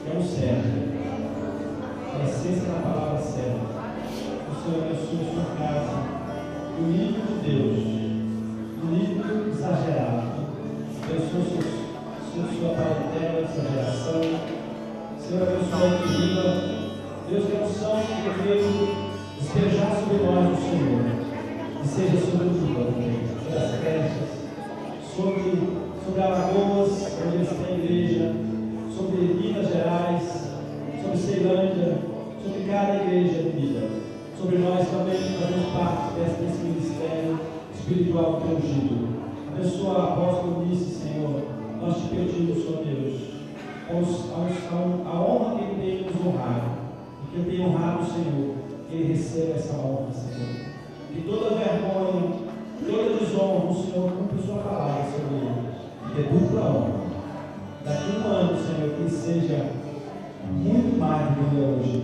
é um servo. A essência da palavra servo. O Senhor abençoe a sua casa. O livro de Deus. O livro exagerado. Abençoe sua parentela, sua geração. Senhor, abençoe a vida. Deus, que a unção que veio despejar sobre nós o Senhor. E seja sobre o Juba, sobre as creches, sobre Alagoas, onde eles têm igreja, sobre Minas Gerais, sobre Ceilândia, sobre cada igreja unida, sobre nós também que fazemos parte desse ministério espiritual do teu ungido. Abençoa o apóstolo Ulisses, Senhor. Nós te pedimos, Senhor Deus, a honra que ele tem nos honrado, e que ele tem honrado o Senhor, que ele receba essa honra, Senhor. Que toda vergonha, toda desonra, o Senhor cumpra sua palavra sobre ele, que é dupla honra. Daqui a um ano, Senhor, que seja muito mais do que hoje.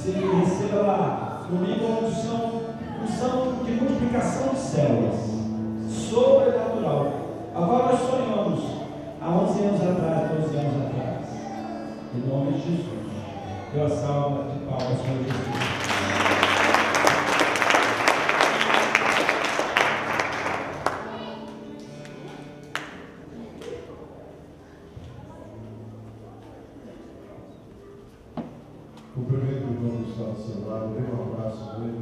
Que ele receba lá comigo uma unção de multiplicação de células, sobrenatural, a qual nós sonhamos há 11 anos atrás, 12 anos atrás. Em nome de Jesus. Deu a salva de palmas para Jesus. Cumprimento o irmão que está do seu lado, dê um abraço nele,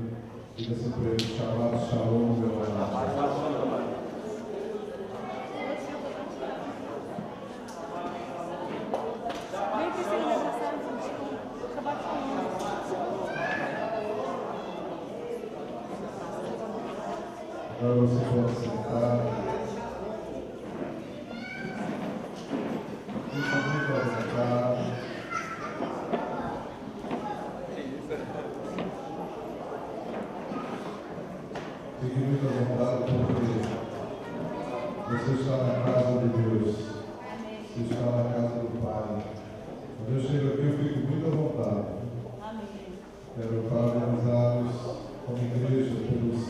diga assim para ele, chamado Shalom, meu amado. Agora você pode sentar. Fique muito à vontade. Fique muito à vontade, porque você está na casa de Deus. Você está na casa do Pai. Quando eu chego aqui, eu fico muito à vontade. Quero parabenizá-los como igreja pelos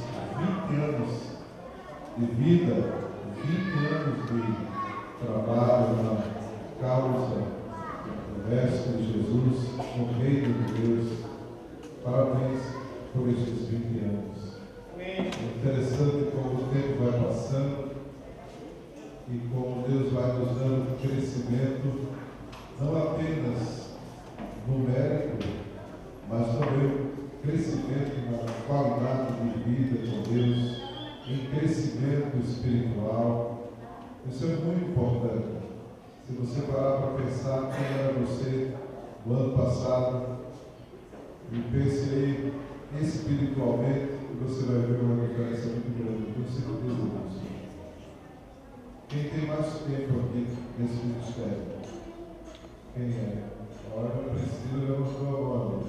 20 anos de vida, 20 anos de trabalho na causa do Mestre de Jesus, no reino de Deus. Parabéns por estes 20 anos. É interessante como o tempo vai passando e como Deus vai nos dando crescimento, não apenas numérico, mas também crescimento na qualidade de vida com Deus, em crescimento espiritual. Isso é muito importante. Se você parar para pensar quem era você no ano passado e pense aí espiritualmente, você vai ver uma diferença muito grande. Eu tenho certeza disso. Quem tem mais tempo aqui nesse ministério? Quem é? Olha, a Priscila levantou a mão.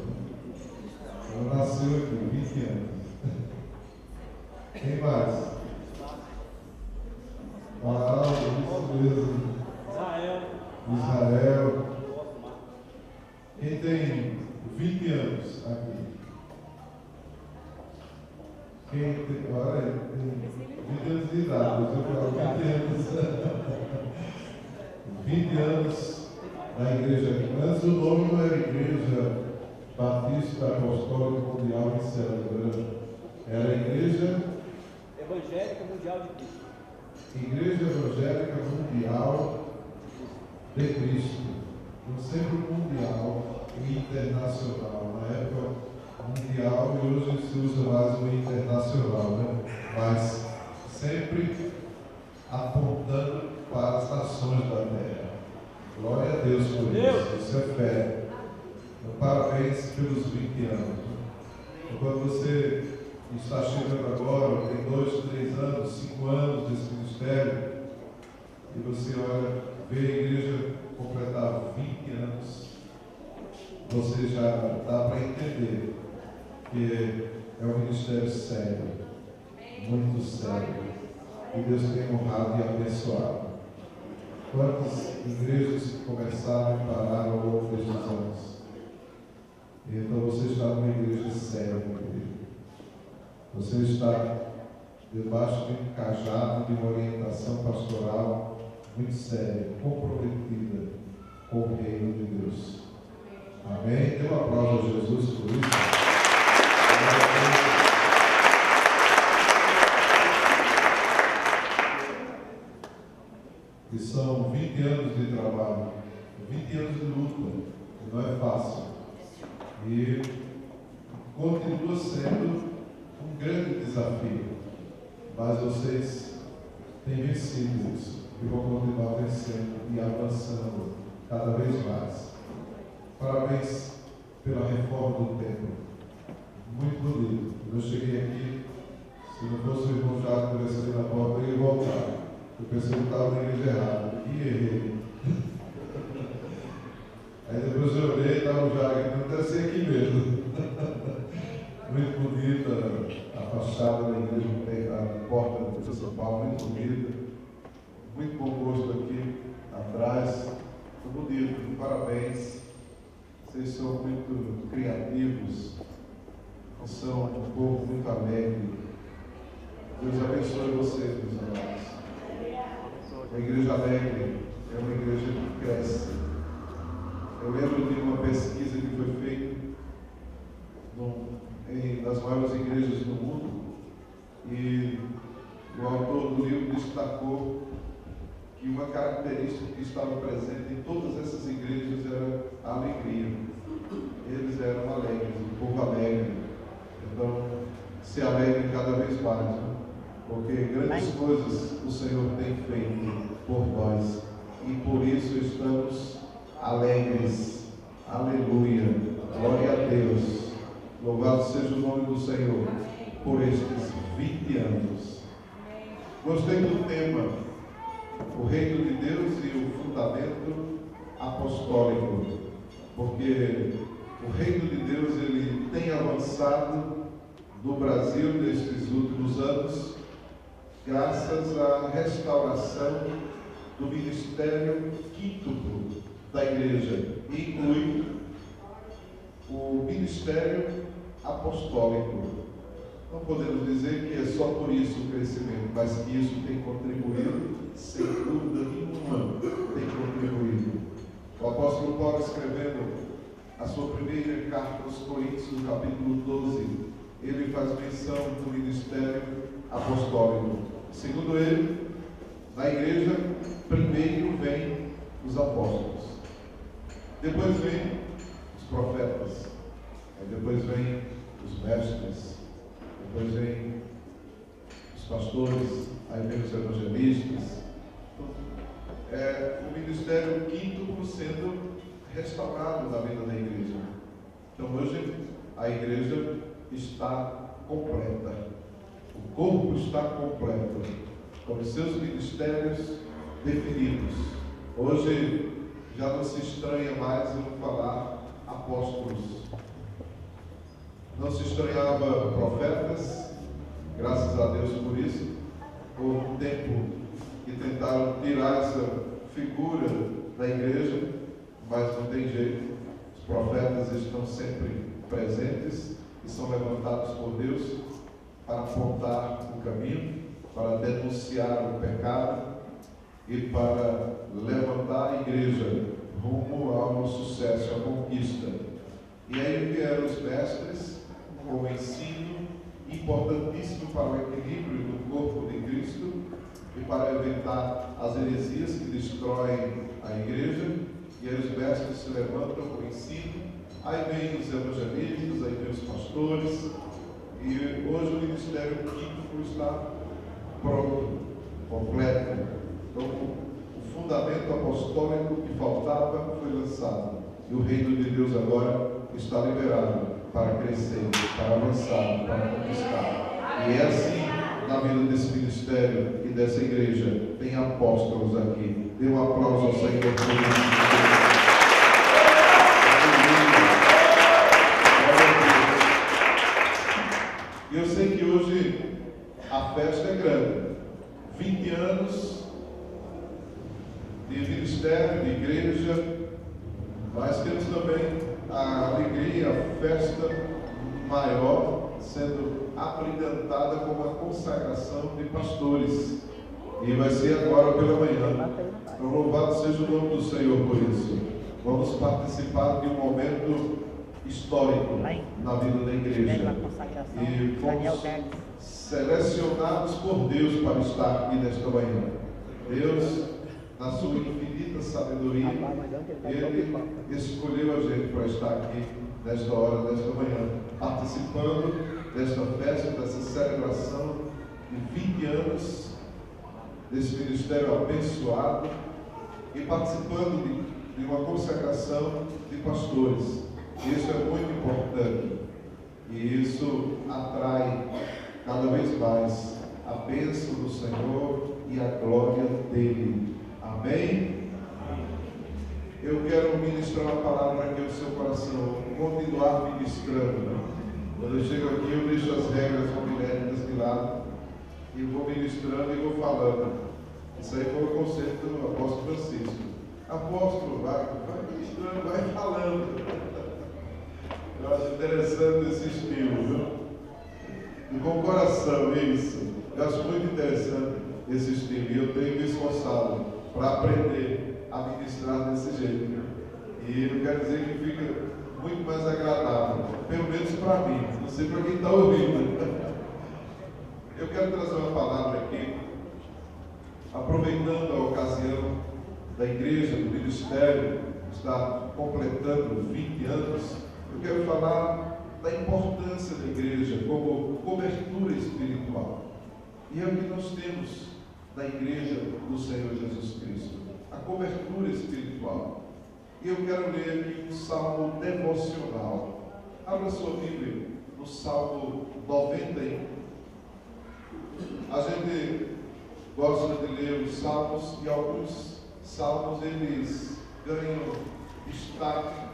Ela nasceu aqui, 20 anos. Quem mais? Ah, isso mesmo. Israel. Quem tem 20 anos aqui? Quem tem, olha aí, tem 20 anos de idade, eu falo 20 anos. 20 anos na igreja aqui. Antes o nome não era Igreja Batista Apostólica Mundial em Cérebro. Era a Igreja Evangélica Mundial de Cristo. Igreja Evangélica Mundial de Cristo. Não sempre mundial e internacional. Na época mundial e hoje se usa mais o internacional, né? Mas sempre apontando para as nações da terra. Glória a Deus por isso. Isso é fé. Então, parabéns pelos 20 anos. Quando você está chegando agora, tem 2, 3 anos, 5 anos desse ministério, e você olha, vê a igreja completar 20 anos, você já dá para entender que é um ministério sério, muito sério, e Deus tem honrado e abençoado. Quantas igrejas começaram e pararam ao longo destes anos? Então você está numa igreja séria, meu querido. Você está debaixo de um cajado de uma orientação pastoral muito séria, comprometida com o reino de Deus. Amém? Dê um aplauso a Jesus por isso. E são 20 anos de trabalho, 20 anos de luta, que não é fácil. E continua sendo um grande desafio. Mas vocês têm vencido isso e vão continuar vencendo e avançando cada vez mais. Parabéns pela reforma do templo. Muito bonito. Quando eu cheguei aqui, se não fosse o irmão Jaco que tivesse ali na porta, eu ia voltar. Eu pensei que estava na igreja errada. E errei. Aí depois eu olhei e estava o Jaco. Não deve ser aqui mesmo. Muito bonita a fachada da igreja, a porta de São Paulo, muito bonita. Muito bom gosto aqui atrás. Muito bonito. Parabéns. Vocês são muito criativos. São um povo muito alegre. Deus abençoe vocês, meus amados. Uma igreja alegre é uma igreja que cresce. Eu lembro de uma pesquisa que foi feita nas maiores igrejas do mundo, e o autor do livro destacou que uma característica que estava presente em todas essas igrejas era a alegria. Eles eram alegres, um povo alegre. Então, se alegre cada vez mais, né? Porque grandes coisas o Senhor tem feito por nós, e por isso estamos alegres. Aleluia, glória a Deus. Louvado seja o nome do Senhor por estes 20 anos. Gostei do tema, o reino de Deus e o fundamento apostólico, porque o reino de Deus ele tem avançado no Brasil nestes últimos anos, graças à restauração do ministério quíntuplo da igreja, e inclui o ministério apostólico. Não podemos dizer que é só por isso o crescimento, mas que isso tem contribuído, sem dúvida nenhuma, tem contribuído. O apóstolo Paulo, escrevendo a sua primeira carta aos Coríntios, no capítulo 12, ele faz menção do ministério apostólico. Segundo ele, na igreja, primeiro vem os apóstolos, depois vem os profetas, aí depois vem os mestres, depois vem os pastores, aí vem os evangelistas. O ministério quíntuplo sendo restaurado na vida da igreja. Então hoje a igreja está completa, o corpo está completo, com os seus ministérios definidos. Hoje já não se estranha mais em falar apóstolos. Não se estranhava profetas, graças a Deus por isso. Houve um tempo que tentaram tirar essa figura da igreja, mas não tem jeito. Os profetas estão sempre presentes e são levantados por Deus para apontar o caminho, para denunciar o pecado e para levantar a igreja rumo ao sucesso, à conquista. E aí vieram os mestres com o ensino importantíssimo para o equilíbrio do corpo de Cristo e para evitar as heresias que destroem a igreja. E aí os mestres se levantam com o ensino, aí vem os evangelistas, aí vem os pastores, e hoje o ministério quíntuplo está pronto, completo. Então o fundamento apostólico que faltava foi lançado, e o reino de Deus agora está liberado para crescer, para avançar, para conquistar. E é assim na vida desse ministério e dessa igreja. Tem apóstolos aqui. Dê um aplauso ao Senhor por isso. E eu sei que hoje a festa é grande. 20 anos de ministério, de igreja, mas temos também a alegria, a festa maior sendo apresentada como a consagração de pastores. E vai ser agora pela manhã. Então, louvado seja o nome do Senhor por isso. vamos participar de um momento histórico na vida da igreja. E fomos selecionados por Deus para estar aqui nesta manhã. Deus, na sua infinita sabedoria, Ele escolheu a gente para estar aqui nesta hora, nesta manhã, participando desta festa, dessa celebração de 20 anos desse ministério abençoado e participando de uma consagração de pastores. Isso é muito importante e isso atrai cada vez mais a bênção do Senhor e a glória dele. Amém? Eu quero ministrar uma palavra aqui ao seu coração, continuar ministrando. Quando eu chego aqui, eu deixo as regras homiléticas de lado e vou ministrando e vou falando. Isso aí foi o conselho do apóstolo Francisco. Apóstolo, vai ministrando, vai falando. Eu acho interessante esse estilo, viu? E com coração, isso. Eu acho muito interessante esse estilo. E eu tenho me esforçado para aprender a ministrar desse jeito. E eu quero dizer que fica muito mais agradável, pelo menos para mim. Não sei para quem está ouvindo. Eu quero trazer uma palavra aqui, aproveitando a ocasião da igreja, do ministério, que está completando 20 anos. Eu quero falar da importância da igreja como cobertura espiritual. E é o que nós temos na igreja do Senhor Jesus Cristo, a cobertura espiritual. E eu quero ler aqui um salmo devocional. Abra sua Bíblia no Salmo 91. A gente gosta de ler os salmos e alguns salmos eles ganham destaque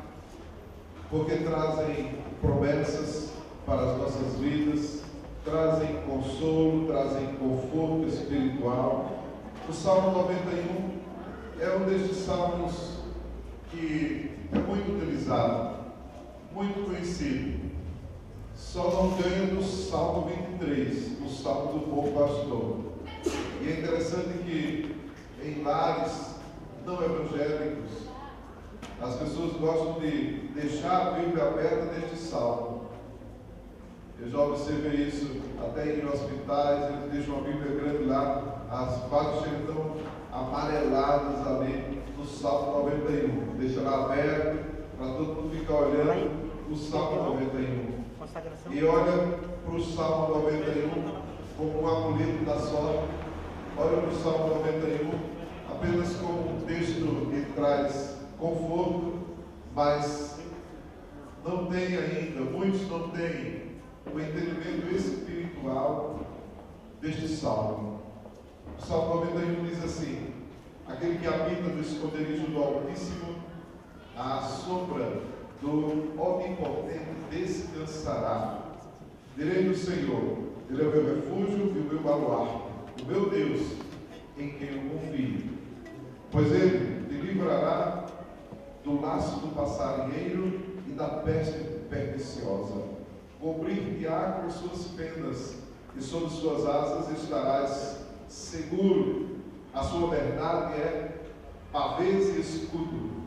porque trazem promessas para as nossas vidas, trazem consolo, trazem conforto espiritual. O Salmo 91 é um destes salmos que é muito utilizado, muito conhecido. Só não ganha do Salmo 23, o Salmo do Bom Pastor. E é interessante que em lares não evangélicos, as pessoas gostam de deixar a Bíblia aberta neste salmo. Eu já observei isso até em hospitais, eles deixam a Bíblia grande lá, as páginas chegam tão amareladas ali no Salmo 91. Deixa lá aberto para todo mundo ficar olhando o Salmo 91. E olha para o Salmo 91 como um amuleto da sorte. Olha para o Salmo 91 apenas como um texto que traz conforto, mas não tem ainda, muitos não têm o entendimento espiritual deste salmo. O Salmo 91 diz assim: aquele que habita no esconderijo do Altíssimo, à sombra do Onipotente descansará. Direi do Senhor, Ele é o meu refúgio e o meu baluarte, o meu Deus, em quem eu confio. Pois Ele te livrará do laço do passarinheiro e da peste perniciosa. Cobrir-te-á com suas penas, e sob suas asas estarás seguro. A sua verdade é pavês e escudo.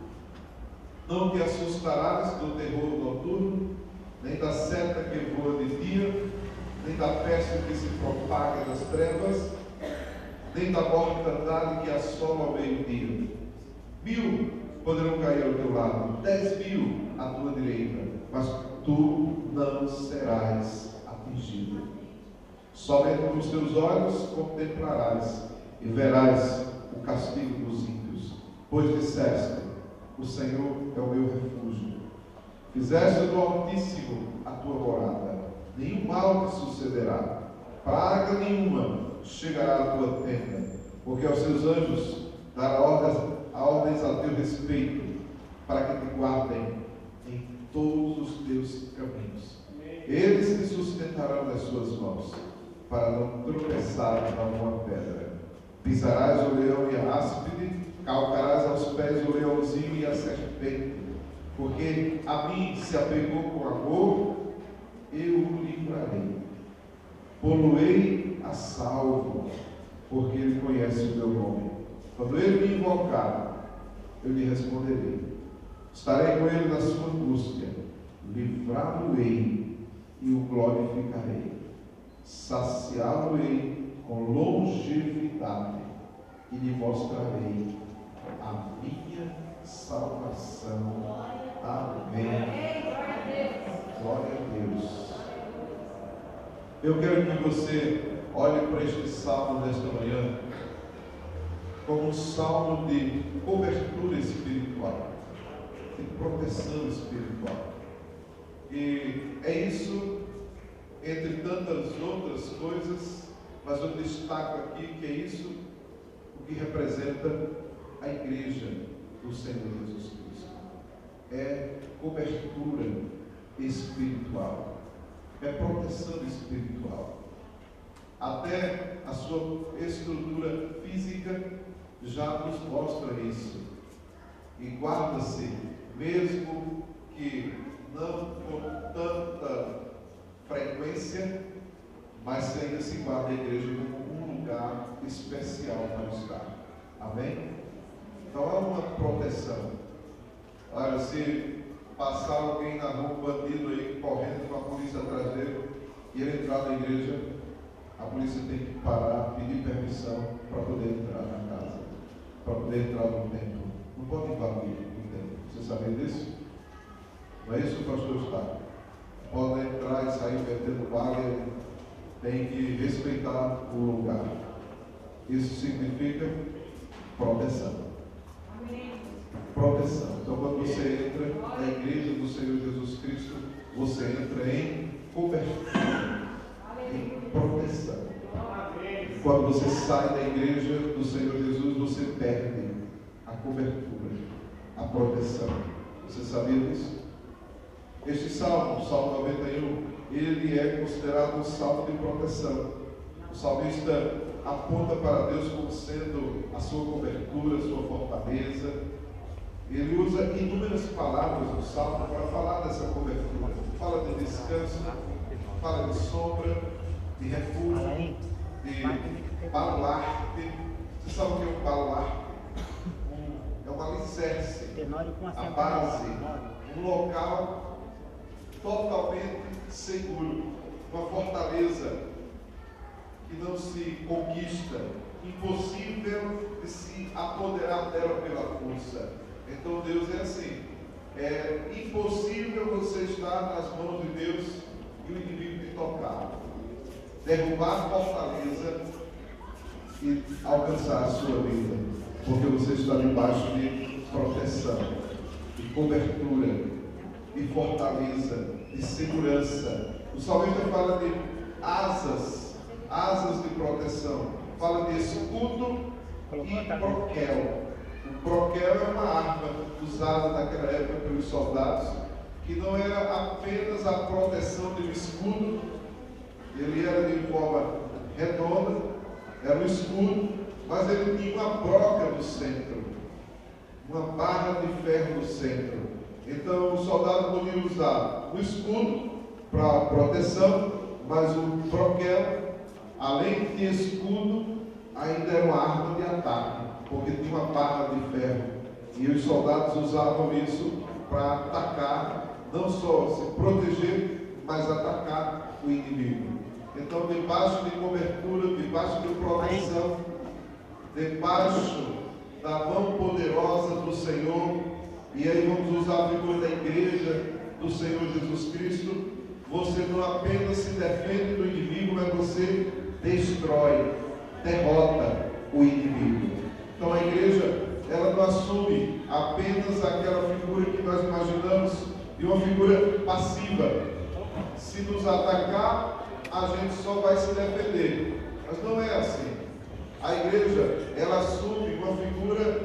Não te assustarás do terror noturno, nem da seta que voa de dia, nem da peste que se propaga nas trevas, nem da mortandade que assola ao meio-dia. 1000 poderão cair ao teu lado, 10.000 à tua direita, mas tu não serás atingido. Somente com os teus olhos contemplarás e verás o castigo dos ímpios, pois disseste: o Senhor é o meu refúgio. Fizeste do Altíssimo a tua morada, nenhum mal te sucederá, praga nenhuma chegará à tua tenda, porque aos seus anjos dará ordens a teu respeito, para que te guardem em todos os teus caminhos. Eles te sustentarão nas suas mãos, para não tropeçar em alguma pedra. Pisarás o leão e a áspide, calcarás aos pés o leãozinho e a serpente, porque a mim se apegou com amor, eu o livrarei. Pô-lo-ei a salvo, porque ele conhece o meu nome. Quando ele me invocar, eu lhe responderei. Estarei com ele na sua angústia, livrá-lo-ei e o glorificarei. Saciá-lo-ei com longevidade e lhe mostrarei a minha salvação. Amém. Glória a Deus. Eu quero que você olhe para este salmo desta manhã como um salmo de cobertura espiritual, de proteção espiritual. E é isso, entre tantas outras coisas, mas eu destaco aqui que é isso o que representa a igreja do Senhor Jesus Cristo. É cobertura espiritual, é proteção espiritual. Até a sua estrutura física já nos mostra isso. E guarda-se, mesmo que não com tanta frequência, mas ainda se guarda a igreja como um lugar especial para estar. Amém? Então há uma proteção. Olha, se passar alguém na rua, um bandido aí, correndo com a polícia atrás dele, e ele entrar na igreja, a polícia tem que parar, pedir permissão para poder entrar na casa, para poder entrar no templo. Não pode invadir o templo. Você sabia disso? Não é isso que o pastor está? Pode entrar e sair metendo bala, tem que respeitar o lugar. Isso significa proteção. Proteção. Então, quando você entra na igreja do Senhor Jesus Cristo, você entra em cobertura, em proteção. Quando você sai da igreja do Senhor Jesus, você perde a cobertura, a proteção. Você sabia disso? Este salmo, o Salmo 91, ele é considerado um salmo de proteção. O salmista aponta para Deus como sendo a sua cobertura, a sua fortaleza. Ele usa inúmeras palavras no salmo para falar dessa cobertura. Fala de descanso, fala de sombra, de refúgio, de baluarte. Você sabe o que é um baluarte? É um alicerce, a base, um local totalmente seguro, uma fortaleza que não se conquista, impossível de se apoderar dela pela força. Então Deus é assim, é impossível você estar nas mãos de Deus e o inimigo te tocar, derrubar a fortaleza e alcançar a sua vida, porque você está debaixo de proteção, de cobertura, de fortaleza, de segurança. O salmista fala de asas de proteção, fala de escudo e broquel. O broquel é uma arma usada naquela época pelos soldados, que não era apenas a proteção de um escudo, ele era de forma redonda, era um escudo, mas ele tinha uma broca no centro, uma barra de ferro no centro. Então o soldado podia usar o escudo para proteção, mas o broquel, além de escudo, ainda era uma arma de ataque, porque tinha uma barra de ferro. E os soldados usavam isso para atacar, não só se proteger, mas atacar o inimigo. Então, debaixo de cobertura, debaixo de proteção, debaixo da mão poderosa do Senhor, e aí vamos usar a figura da igreja do Senhor Jesus Cristo, você não apenas se defende do inimigo, mas você destrói, derrota o inimigo. Então a igreja, ela não assume apenas aquela figura que nós imaginamos de uma figura passiva. Se nos atacar, a gente só vai se defender. Mas não é assim. A igreja, ela assume uma figura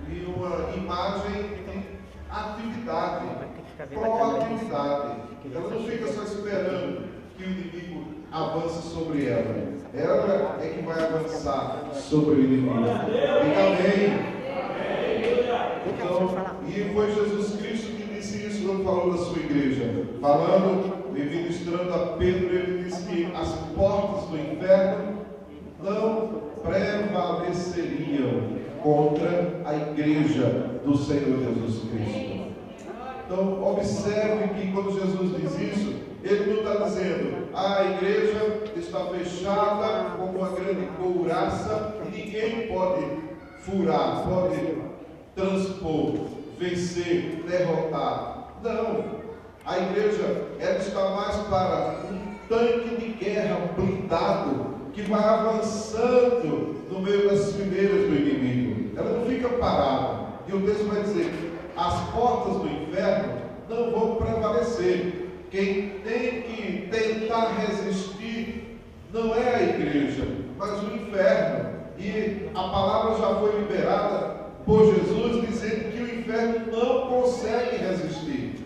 e uma imagem de atividade, proatividade. Ela não fica só esperando que o inimigo avance sobre ela. Ela é que vai avançar sobre o inimigo. Diga amém. Então, e foi Jesus Cristo que disse isso quando falou da sua igreja. Falando e ministrando a Pedro, ele disse que as portas do inferno não prevaleceriam contra a igreja do Senhor Jesus Cristo. Então, observe que quando Jesus diz isso, ele não está dizendo a igreja está fechada como uma grande couraça e ninguém pode furar, pode transpor, vencer, derrotar. Não. A igreja, ela está mais para um tanque de guerra blindado que vai avançando no meio das fileiras do inimigo. Ela não fica parada. E o texto vai dizer: as portas do inferno não vão prevalecer. Quem tem que tentar resistir não é a igreja, mas o inferno. E a palavra já foi liberada por Jesus, dizendo que o inferno não consegue resistir.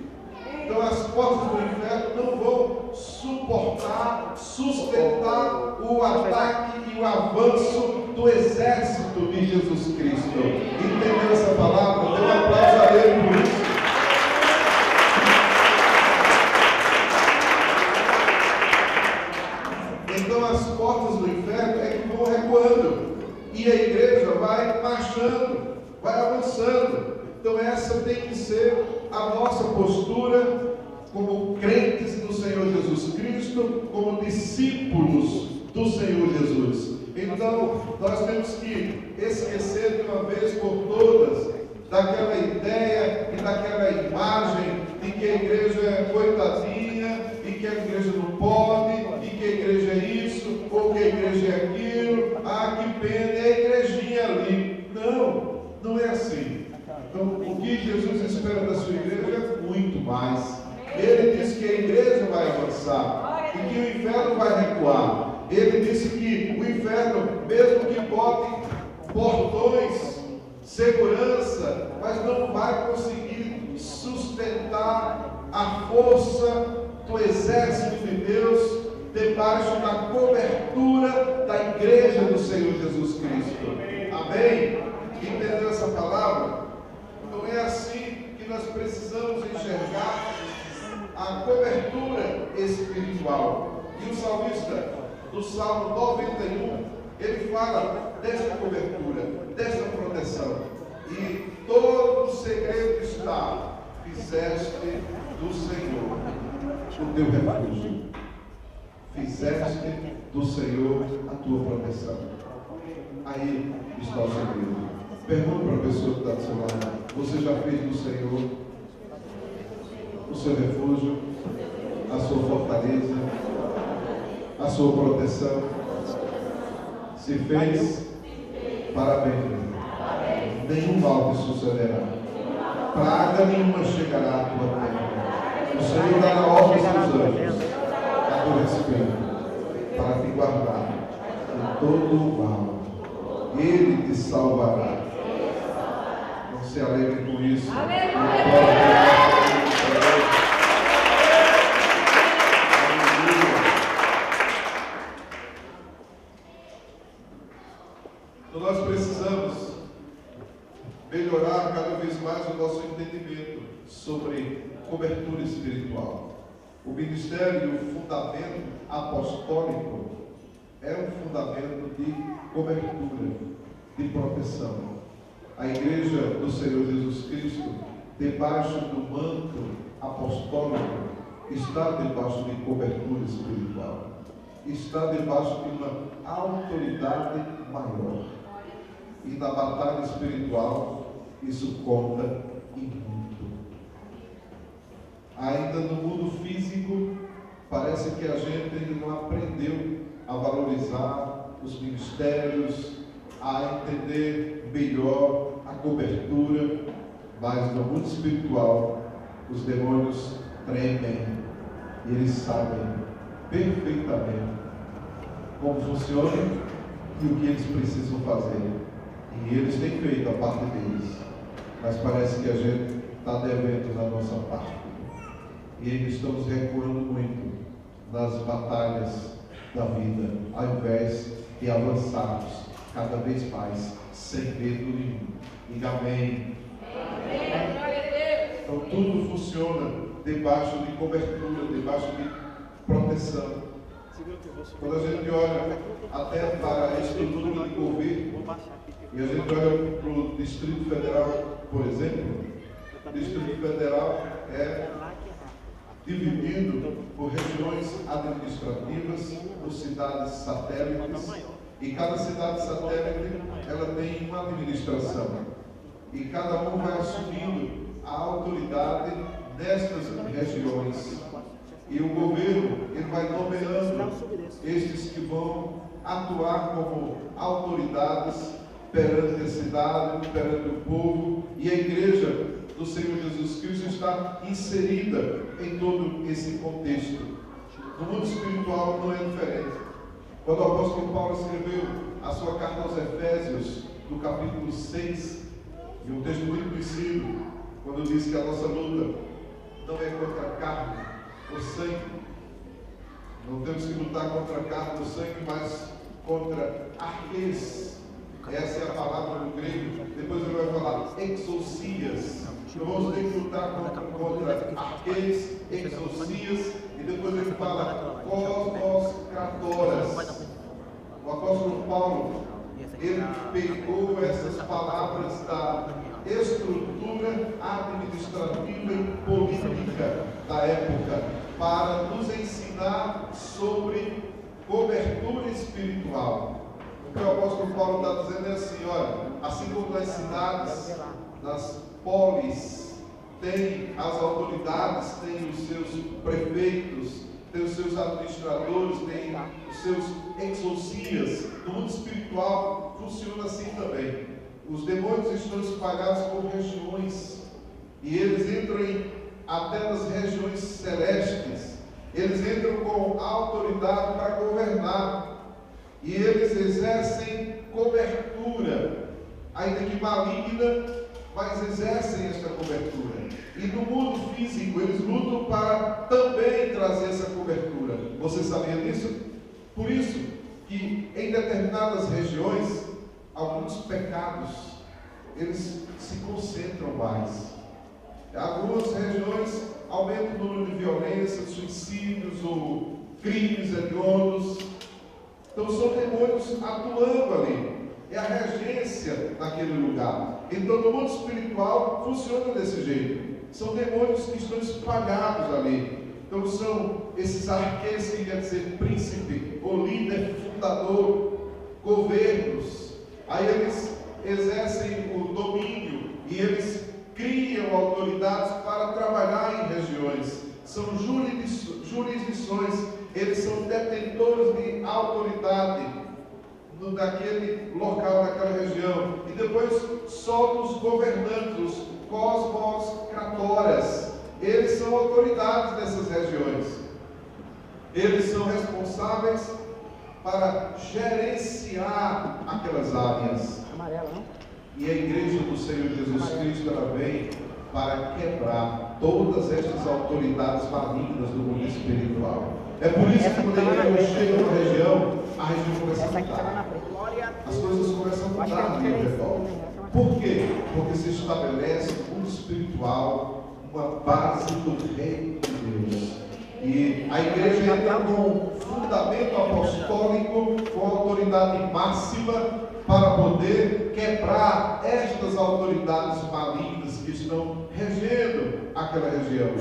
Então as portas do inferno não vão suportar, sustentar o ataque e o avanço do exército de Jesus Cristo. Entendeu essa palavra? Dê um aplauso a ele por isso. Então as portas do inferno é que vão recuando e a igreja vai marchando, vai avançando. Então essa tem que ser a nossa postura como crentes do Senhor Jesus Cristo, como discípulos do Senhor Jesus. Então nós temos que esquecer de uma vez por todas daquela ideia e daquela imagem de que a igreja é coitadinha e que a igreja não pode, e que a igreja é isso, ou que a igreja é aquilo. Ah, que pena, é a igrejinha ali. Não, não é assim. Então, o que Jesus espera da sua igreja é muito mais. Ele disse que a igreja vai avançar e que o inferno vai recuar. Ele disse que o inferno, mesmo que bote portões, segurança, mas não vai conseguir sustentar a força do exército de Deus debaixo da cobertura da igreja do Senhor Jesus Cristo. Amém? Entendeu essa palavra? Então é assim que nós precisamos enxergar a cobertura espiritual. E o salmista do Salmo 91, ele fala desta cobertura, desta proteção. E todo o segredo está: fizeste do Senhor o teu refúgio. Fizeste do Senhor a tua proteção. Aí está o segredo. Pergunta para a pessoa que está do seu lado: você já fez do Senhor o seu refúgio, a sua fortaleza, a sua proteção? Se fez, parabéns. Nenhum mal te sucederá, praga nenhuma chegará à tua terra. O Senhor dará ordens aos anjos a teu respeito, para te guardar de todo o mal. Ele te salvará. Não se alegre com isso. Então nós precisamos melhorar cada vez mais o nosso entendimento sobre cobertura espiritual. O ministério e o fundamento apostólico é um fundamento de cobertura, de proteção. A igreja do Senhor Jesus Cristo, debaixo do manto apostólico, está debaixo de cobertura espiritual. Está debaixo de uma autoridade maior. E na batalha espiritual, isso conta e muito. Ainda no mundo físico, parece que a gente ainda não aprendeu a valorizar os ministérios, a entender melhor a cobertura, mas no mundo espiritual, os demônios tremem e eles sabem perfeitamente como funciona e o que eles precisam fazer. E eles têm feito a parte deles, mas parece que a gente está devendo na nossa parte. E eles estão recuando muito nas batalhas da vida, ao invés de avançarmos cada vez mais, sem medo nenhum. Diga amém. Então tudo funciona debaixo de cobertura, debaixo de proteção. Quando a gente olha até para a estrutura de governo, e a gente olha para o Distrito Federal, por exemplo, Distrito Federal é dividido por regiões administrativas, por cidades satélites, e cada cidade satélite ela tem uma administração, e cada um vai assumindo a autoridade destas regiões, e o governo ele vai nomeando estes que vão atuar como autoridades perante a cidade, perante o povo, e a igreja do Senhor Jesus Cristo está inserida em todo esse contexto. No mundo espiritual não é diferente. Quando o apóstolo Paulo escreveu a sua carta aos Efésios, no capítulo 6, e um texto muito conhecido, quando diz que a nossa luta não é contra a carne ou sangue, não temos que lutar contra a carne ou sangue, mas contra arquês. Essa é a palavra no grego. Depois ele vai falar exousias. Então vamos ter que lutar contra arquês, exousias, e depois ele fala cosmos cratoras. O apóstolo Paulo, ele pegou essas palavras da estrutura administrativa e política da época para nos ensinar sobre cobertura espiritual. O que o apóstolo Paulo está dizendo é assim, olha, assim como nas cidades, nas polis, tem as autoridades, tem os seus prefeitos, tem os seus administradores, tem os seus exousias. No mundo espiritual funciona assim também. Os demônios estão espalhados por regiões, e eles entram até nas regiões celestes. Eles entram com autoridade para governar, e eles exercem cobertura, ainda que maligna, mas exercem esta cobertura. E no mundo físico eles lutam para também trazer essa cobertura. Você sabia disso? Por isso que em determinadas regiões, alguns pecados, eles se concentram mais. Em algumas regiões aumenta o número de violência, suicídios ou crimes hediondos. Então são demônios atuando ali. É a regência naquele lugar. Então no mundo espiritual funciona desse jeito. São demônios que estão espalhados ali. Então são esses arquês, que quer dizer príncipe, ou líder, fundador, governos. Aí eles exercem o domínio e eles criam autoridades para trabalhar em regiões. São jurisdições, eles são detentores de autoridade daquele local, daquela região. E depois só os governantes, os cosmos cratoras, eles são autoridades dessas regiões. Eles são responsáveis para gerenciar aquelas áreas. E a igreja do Senhor Jesus Cristo, ela vem para quebrar todas estas autoridades malignas do mundo espiritual. É por isso que quando a igreja chega numa região, a região começa a mudar. As coisas começam a mudar ali ao redor. Por quê? Porque se estabelece no mundo espiritual uma base do reino de Deus. E a igreja entra com fundamento apostólico, com autoridade máxima, para poder quebrar estas autoridades malignas que estão regendo aquela região.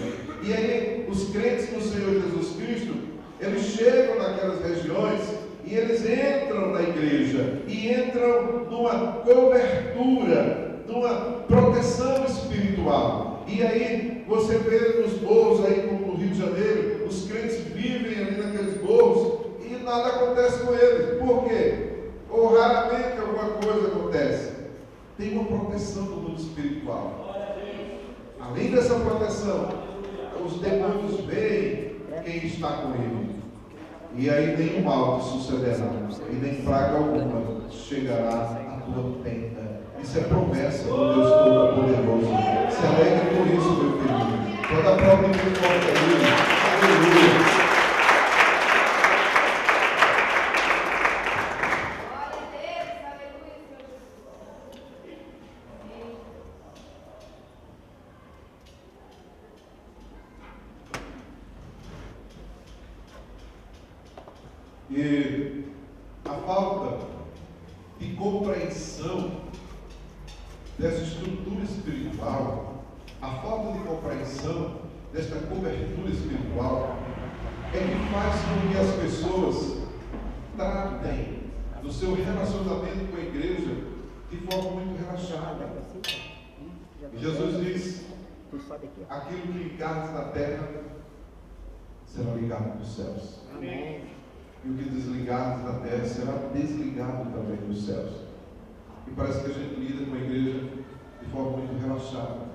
E aí, os crentes do Senhor Jesus Cristo, eles chegam naquelas regiões e eles entram na igreja e entram numa cobertura, numa proteção espiritual. E aí, você vê nos morros aí, como no Rio de Janeiro, os crentes vivem ali naqueles morros e nada acontece com eles. Por quê? Ou raramente alguma coisa acontece. Tem uma proteção do mundo espiritual. Além dessa proteção, os demônios veem quem está com ele. E aí nenhum mal te sucederá, e nem praga alguma chegará à tua tenda. Isso é promessa do Deus Todo-Poderoso. Se alegre por isso, meu querido. Toda prova de forte aí. Aleluia. E a falta de compreensão dessa estrutura espiritual a falta de compreensão desta cobertura espiritual é que faz com que as pessoas tratem do seu relacionamento com a igreja de forma muito relaxada. E Jesus diz: aquilo que ligares na terra será ligado nos céus. Amém. E o que desligares na terra será desligado também nos céus. E parece que a gente lida com a igreja de forma muito relaxada.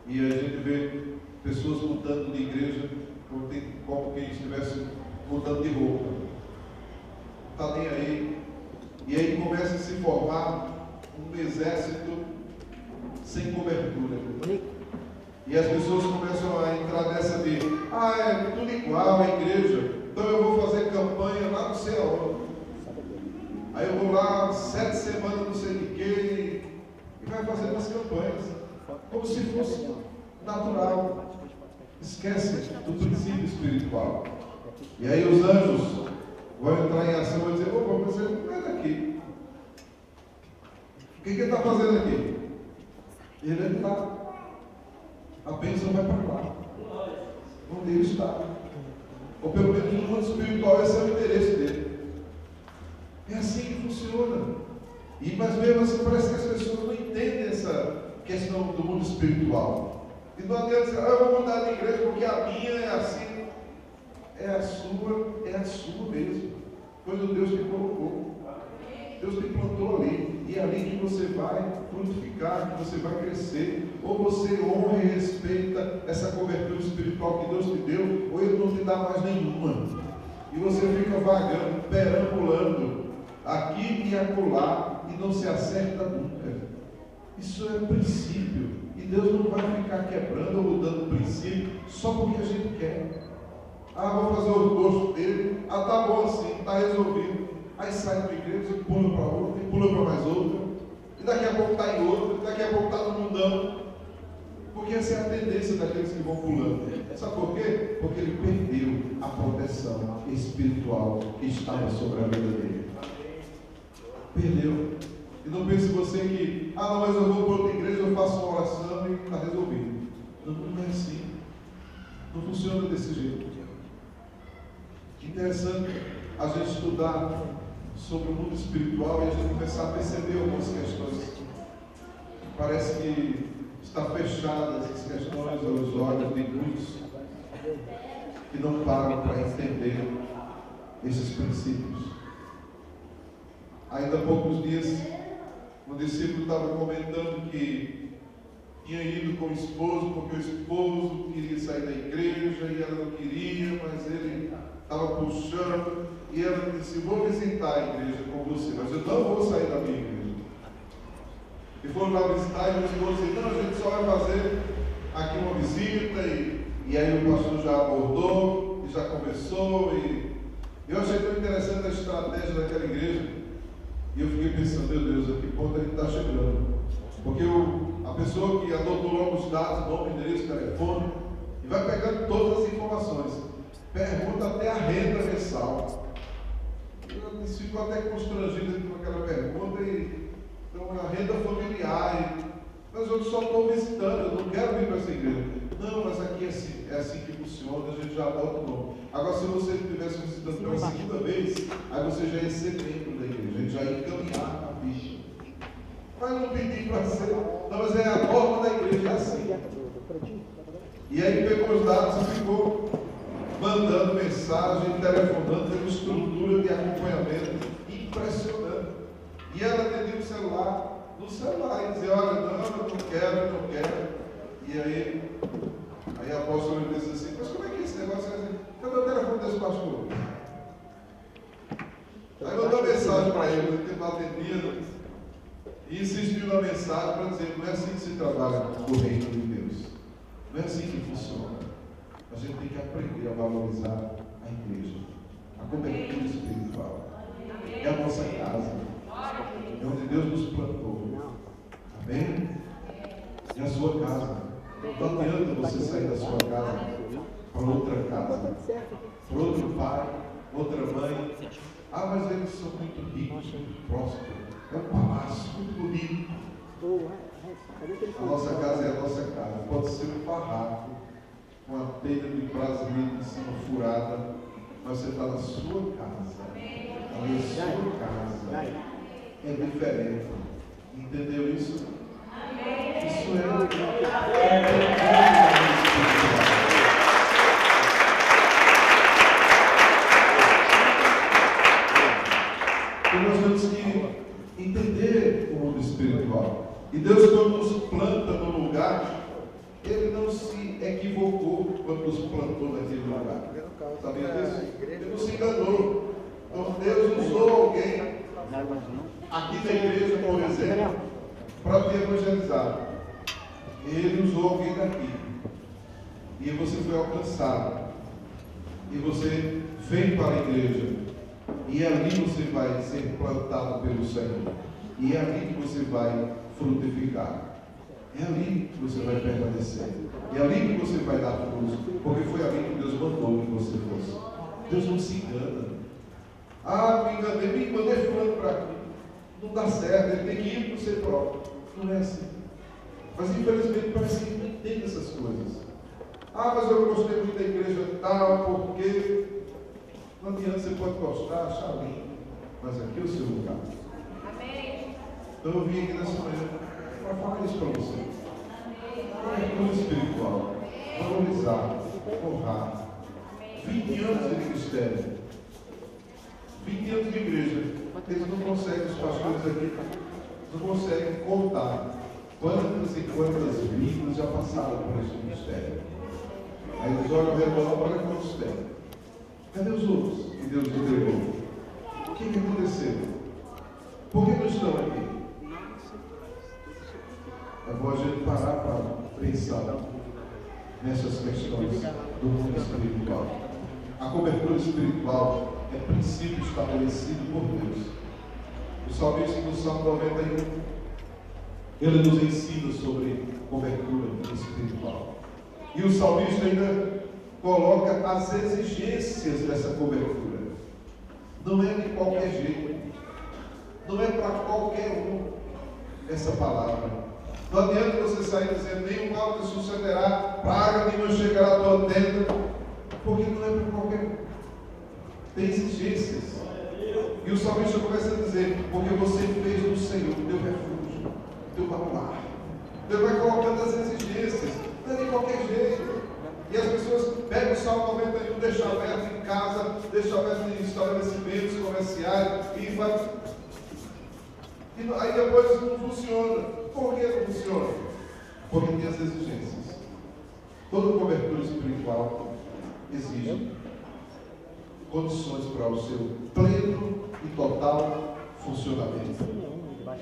E a gente vê pessoas mudando de igreja como quem estivesse mudando de roupa. Não está nem aí. E aí começa a se formar um exército sem cobertura. E as pessoas começam a entrar nessa de: é tudo igual a igreja, então eu vou fazer campanha lá não sei aonde. Aí eu vou lá 7 semanas não sei de quê, e vai fazendo as campanhas, como se fosse natural. Esquece do princípio espiritual. E aí os anjos vão entrar em ação e vão dizer: opa, você não é daqui. O que ele está fazendo aqui? Ele é lá. A bênção vai para lá, onde ele está. Ou pelo menos no mundo espiritual, esse é o interesse dele. É assim que funciona. Mas mesmo assim parece que as pessoas não entendem essa questão do mundo espiritual. E não adianta dizer: eu vou mudar de igreja porque a minha é assim. É a sua mesmo. Foi o Deus que colocou. Deus te plantou ali. E é ali que você vai frutificar, que você vai crescer. Ou você honra e respeita essa cobertura espiritual que Deus te deu, ou Ele não te dá mais nenhuma. E você fica vagando, perambulando aqui e acolá, e não se acerta nunca. Isso é princípio. E Deus não vai ficar quebrando ou mudando princípio só porque a gente quer. Vou fazer o gosto dele. Tá bom assim, tá resolvido. Aí sai da igreja e pula para outra, e pula para mais outra. E daqui a pouco está em outra, e daqui a pouco está no mundão. Porque essa é a tendência daqueles que vão pulando. Sabe por quê? Porque ele perdeu a proteção espiritual que estava sobre a vida dele. Perdeu. E não pense você que: não, mas eu vou para outra igreja, eu faço uma oração e está resolvido. Não é assim. Não funciona desse jeito. Interessante a gente estudar sobre o mundo espiritual e a gente começar a perceber algumas questões. Parece que está fechadas as questões aos olhos de muitos que não param para entender esses princípios. Ainda há poucos dias, um discípulo estava comentando que tinha ido com o esposo, porque o esposo queria sair da igreja e ela não queria, mas ele estava puxando, e ela disse: vou visitar a igreja com você, mas eu não vou sair da minha igreja. E foram lá visitar, e o esposo disse: não, a gente só vai fazer aqui uma visita, e aí o pastor já abordou, e já começou, e eu achei tão interessante a estratégia daquela igreja, e eu fiquei pensando: meu Deus, a que ponto a gente está chegando? Porque a pessoa que anotou logo os dados, nome, endereço, telefone, e vai pegando todas as informações. Pergunta até a renda mensal. Eu ficou até constrangido com aquela pergunta. Então, a renda familiar. Mas eu só estou visitando, eu não quero vir para essa igreja. Não, mas aqui é assim que funciona, a gente já adota o nome. Agora, se você estivesse visitando pela segunda vez, aí você já ia ser membro da igreja, a gente já ia encaminhar a ficha. Mas não pedi para ser. Não, mas é a norma da igreja, é assim. E aí pegou os dados e ficou mandando mensagem, telefonando, tendo estrutura de acompanhamento impressionante. E ela atendia no celular, e dizia: olha, não, eu não quero. E aí a apóstola disse assim: mas como é que é esse negócio? Cadê o telefone desse pastor? Aí mandou mensagem para ele, ele não atendia, e insistiu na mensagem para dizer: não é assim que se trabalha no reino de Deus, não é assim que funciona. A gente tem que aprender a valorizar a igreja, a cobertura espiritual. É a nossa casa, é onde Deus nos plantou. Amém? É a sua casa. Não adianta você sair da sua casa para outra casa, para outro pai, outra mãe. Mas eles são muito ricos, muito prósperos. É um palácio muito bonito. A nossa casa é a nossa casa. Pode ser um barraco, com a telha de brasileiro em cima furada, mas você está na sua casa. Ali é sua casa. É diferente. Entendeu isso? Isso E nós temos que entender o mundo espiritual. E Deus, quando nos planta no lugar, Ele não se equivocou quando nos plantou naquele lugar. Sabia disso? Ele não se enganou. Então Deus usou alguém aqui na igreja, por exemplo, para te evangelizar. Ele usou alguém daqui. E você foi alcançado. E você vem para a igreja. E ali você vai ser plantado pelo Senhor. E é ali que você vai frutificar. É ali que você vai permanecer. É ali que você vai dar frutos. Porque foi ali que Deus mandou que você fosse. Deus não se engana. Me mandei fulano para aqui. Não dá certo, ele tem que ir por si próprio. Não é assim. Mas infelizmente parece que não entende essas coisas. Mas eu gostei muito da igreja tal, porque não adianta, você pode gostar, achar lindo, mas aqui é o seu lugar. Amém. Então eu vim aqui nessa manhã para falar isso para você. Coisa espiritual, valorizar, honrar. 20 anos de ministério, 20 anos de igreja. Eles não conseguem, os pastores aqui, não conseguem contar quantas e quantas vidas já passaram por esse ministério. Aí eles olham ao redor, olha quantos tem. Cadê os outros que Deus entregou? O que aconteceu? Por que não estão aqui? É bom a gente parar para pensar nessas questões do mundo espiritual. A cobertura espiritual é princípio estabelecido por Deus. O salmista no Salmo 91, ele nos ensina sobre cobertura espiritual. E o salmista ainda coloca as exigências dessa cobertura. Não é de qualquer jeito. Não é para qualquer um essa palavra. Não adianta você sair dizendo: nenhum mal te sucederá, praga nenhuma chegará à tua tenda, porque não é para qualquer um. Tem exigências. E o salmista começa a dizer: porque você fez do Senhor teu refúgio, teu baluarte. Deus vai colocando as exigências. Não é de qualquer jeito. E as pessoas pegam o Salmo 91, deixam aberto em casa, deixam aberto em estabelecimentos comerciais e vai. E aí depois não funciona. Por que não funciona? Porque tem as exigências. Toda cobertura espiritual exige condições para o seu pleno e total funcionamento.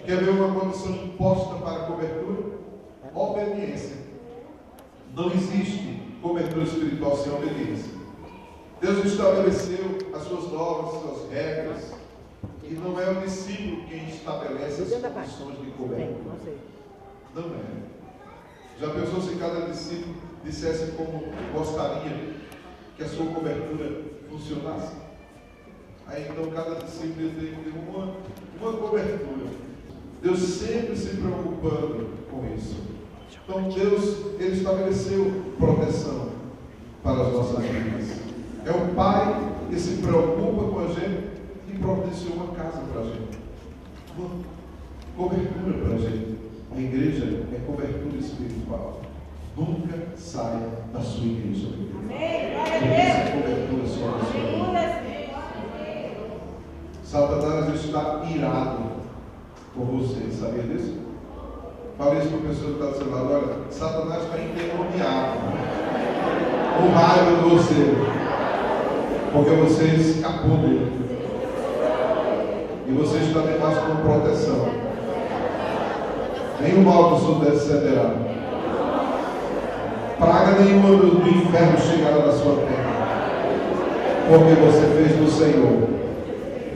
Quer ver uma condição imposta para a cobertura? Obediência. Não existe cobertura espiritual sem obediência. Deus estabeleceu as suas normas, as suas regras, e não é o discípulo quem estabelece as condições de cobertura. Não é. Já pensou se cada discípulo dissesse como gostaria que a sua cobertura funcionasse? Aí então cada discípulo tem que ter uma cobertura. Deus sempre se preocupando com isso. Então Deus, Ele estabeleceu proteção para as nossas vidas. É o Pai que se preocupa com a gente e providenciou uma casa para a gente, uma cobertura para a gente. A igreja é cobertura espiritual. Nunca saia da sua igreja. Essa cobertura sobre a sua vida. Satanás está irado com você, sabia disso? Fala isso para a pessoa que está do seu lado: olha, Satanás está endemoniado com raiva de você, porque você escapou dele e você está debaixo de uma proteção. Nenhum mal do sul descenderá, praga nenhuma do inferno chegará na sua terra, porque você fez do Senhor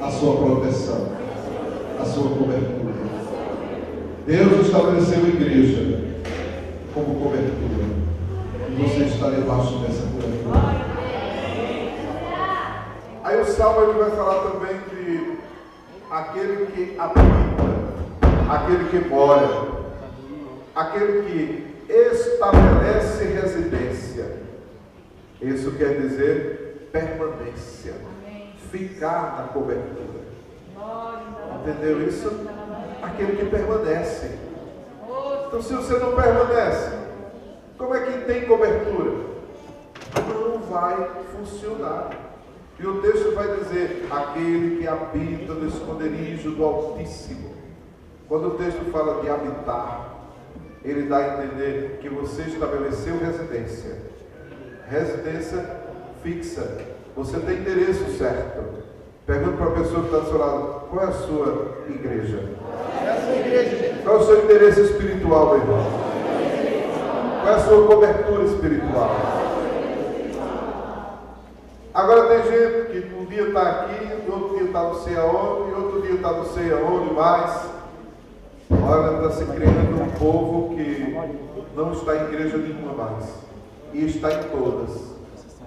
a sua proteção, a sua cobertura. Deus estabeleceu a igreja como cobertura, e você está debaixo dessa cobertura. Aí o Salmo ele vai falar também de aquele que habita, aquele que mora. aquele que estabelece residência. Isso quer dizer permanência, ficar na cobertura. Entendeu isso? Aquele que permanece. Então, se você não permanece, como é que tem cobertura? Não vai funcionar. E o texto vai dizer: aquele que habita no esconderijo do Altíssimo. Quando o texto fala de habitar, ele dá a entender que você estabeleceu residência. Residência fixa. Você tem endereço certo. Pergunta para a pessoa que está do seu lado: qual é a sua igreja? Qual é o seu endereço espiritual, meu irmão? Qual é a sua cobertura espiritual? Agora tem gente que um dia está aqui, outro dia está não sei aonde, e outro dia está não sei aonde mais. Olha, está se criando um povo que não está em igreja nenhuma mais. E está em todas.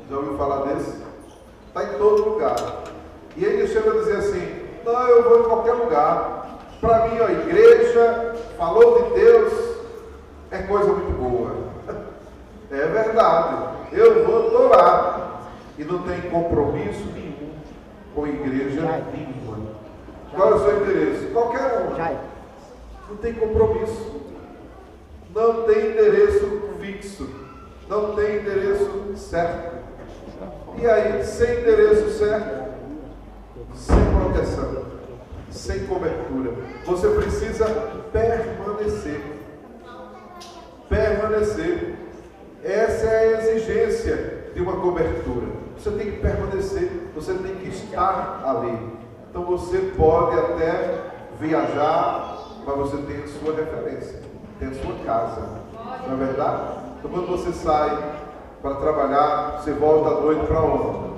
Já ouviu falar desse? Está em todo lugar. E ele chega a dizer assim: não, eu vou em qualquer lugar. Para mim, a igreja, falou de Deus, é coisa muito boa. É verdade. Eu vou adorar. E não tem compromisso nenhum com igreja nenhuma. Qual é o seu endereço? Qualquer um. Não tem compromisso. Não tem endereço fixo. Não tem endereço certo. E aí, sem endereço certo, sem proteção, sem cobertura, você precisa permanecer. Permanecer. Essa é a exigência de uma cobertura. Você tem que permanecer, você tem que estar ali. Então você pode até viajar, mas você tem a sua referência, tem a sua casa. Não é verdade? Então quando você sai para trabalhar, você volta à noite para onde?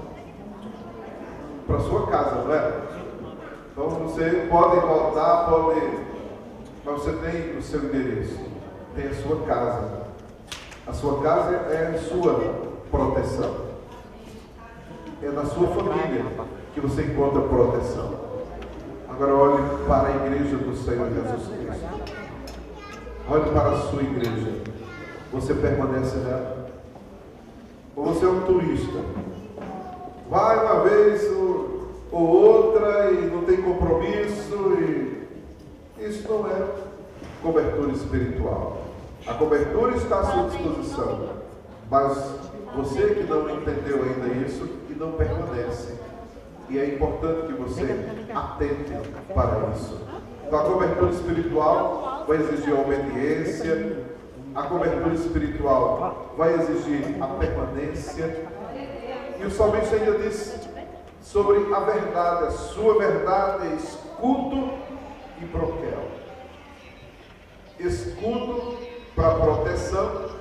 Para a sua casa, não é? Então você pode voltar, pode, mas você tem o seu endereço, tem a sua casa. A sua casa é a sua proteção. É na sua família que você encontra proteção. Agora olhe para a igreja do Senhor Jesus Cristo. Olhe para a sua igreja. Você permanece nela? Ou você é um turista? Vai uma vez ou outra e não tem compromisso. E isso não é cobertura espiritual. A cobertura está à sua disposição. Mas você que não entendeu ainda isso e não permanece. E é importante que você atente para isso. Então a cobertura espiritual vai exigir a obediência. A cobertura espiritual vai exigir a permanência. E o salmista ainda diz sobre a verdade. A sua verdade é escudo e broquel. Escudo para proteção.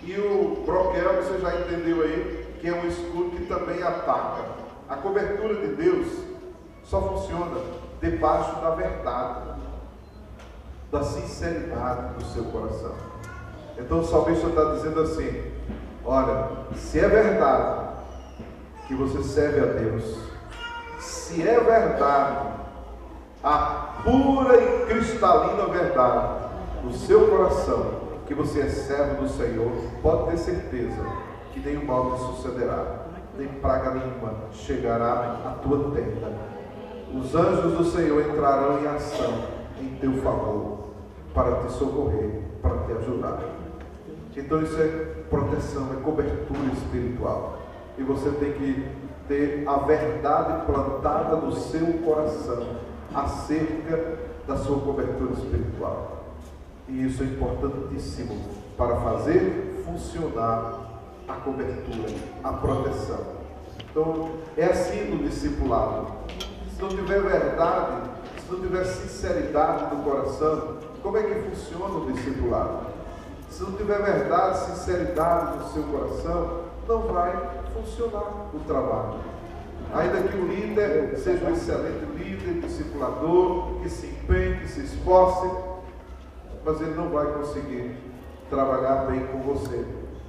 E o broquel, você já entendeu aí, que é um escudo que também ataca. A cobertura de Deus só funciona debaixo da verdade, da sinceridade do seu coração. Então o salmista está dizendo assim: olha, se é verdade que você serve a Deus, se é verdade, a pura e cristalina verdade do seu coração, que você é servo do Senhor, pode ter certeza que nenhum mal te sucederá, nem praga nenhuma chegará à tua tenda. Os anjos do Senhor entrarão em ação em teu favor, para te socorrer, para te ajudar. Então isso é proteção, é cobertura espiritual. E você tem que ter a verdade plantada no seu coração acerca da sua cobertura espiritual. E isso é importantíssimo para fazer funcionar a cobertura, a proteção. Então, é assim no discipulado. Se não tiver verdade, se não tiver sinceridade no coração, como é que funciona o discipulado? Se não tiver verdade, sinceridade no seu coração, não vai funcionar o trabalho. Ainda que o líder seja um excelente líder, discipulador, que se empenhe, que se esforce, mas ele não vai conseguir trabalhar bem com você,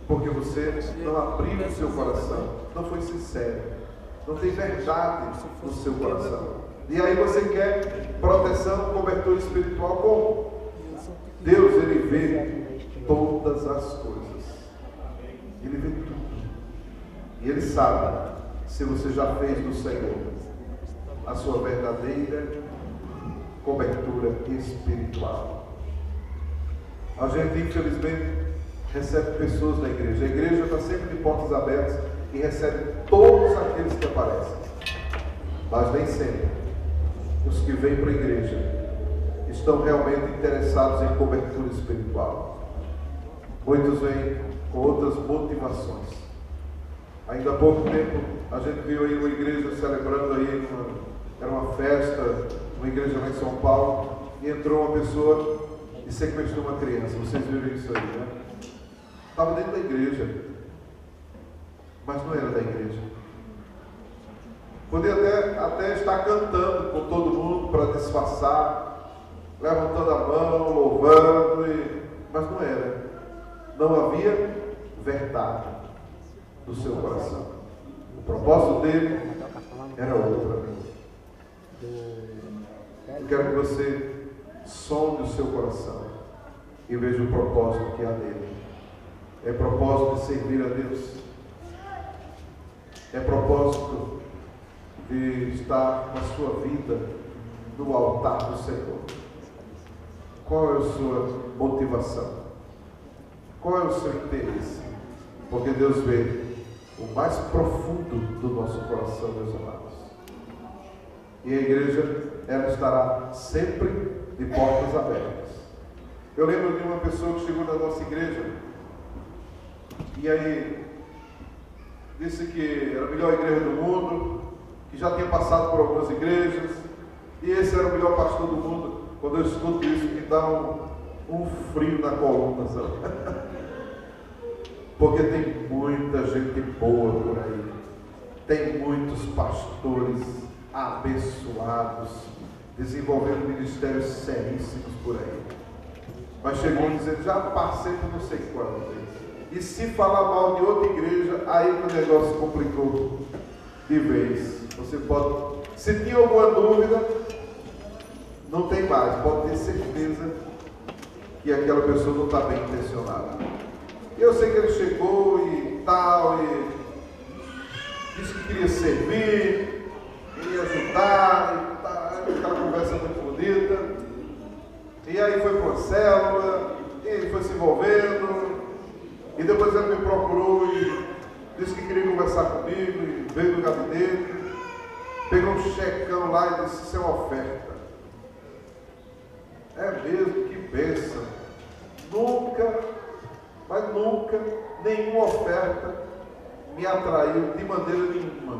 porque você não abriu o seu coração, não foi sincero, não tem verdade no seu coração. E aí você quer proteção, cobertura espiritual como? Deus, ele vê todas as coisas. Ele vê tudo. E Ele sabe se você já fez do Senhor a sua verdadeira cobertura espiritual. A gente, infelizmente, recebe pessoas na igreja. A igreja está sempre de portas abertas e recebe todos aqueles que aparecem. Mas nem sempre os que vêm para a igreja estão realmente interessados em cobertura espiritual. Muitos vêm com outras motivações. Ainda há pouco tempo a gente viu aí uma igreja celebrando aí, era uma festa, uma igreja lá em São Paulo, e entrou uma pessoa e sequestrou uma criança. Vocês viram isso aí, né? Estava dentro da igreja, mas não era da igreja. Podia até estar cantando com todo mundo para disfarçar, levantando a mão, louvando, mas não era. Não havia verdade do seu coração. O propósito dele era outro. Eu quero que você sonde o seu coração e veja o propósito que há nele. É propósito de servir a Deus. É propósito de estar na sua vida no altar do Senhor. Qual é a sua motivação? Qual é o seu interesse? Porque Deus vê o mais profundo do nosso coração, meus amados. E a igreja, ela estará sempre de portas abertas. Eu lembro de uma pessoa que chegou na nossa igreja e aí disse que era a melhor igreja do mundo, que já tinha passado por algumas igrejas, e esse era o melhor pastor do mundo. Quando eu escuto isso, me dá um frio na coluna, sabe? Porque tem muita gente boa por aí, tem muitos pastores abençoados, desenvolvendo ministérios seríssimos por aí. Mas chegou dizendo, já passei por não sei quanto. E se falar mal de outra igreja, aí que o negócio complicou de vez. Você pode, se tinha alguma dúvida, não tem mais, pode ter certeza que aquela pessoa não está bem intencionada. Eu sei que ele chegou e tal, e disse que queria servir, queria ajudar, e tal, aquela conversa muito bonita. E aí foi para uma célula, e ele foi se envolvendo, e depois ele me procurou e disse que queria conversar comigo, e veio do gabinete, pegou um checão lá e disse, isso é uma oferta. É mesmo, que bênção. Mas nunca, nenhuma oferta me atraiu de maneira nenhuma.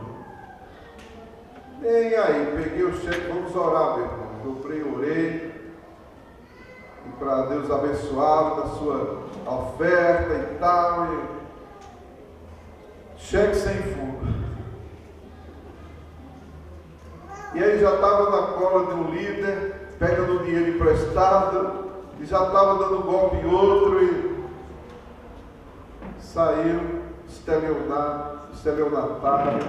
Nem aí, peguei o cheque, vamos orar, meu irmão. Dobrei, orei, e para Deus abençoá-lo na sua oferta e tal, e cheque sem fundo. E aí já estava na cola de um líder, pegando dinheiro emprestado, e já estava dando golpe em outro, e saiu estelionatário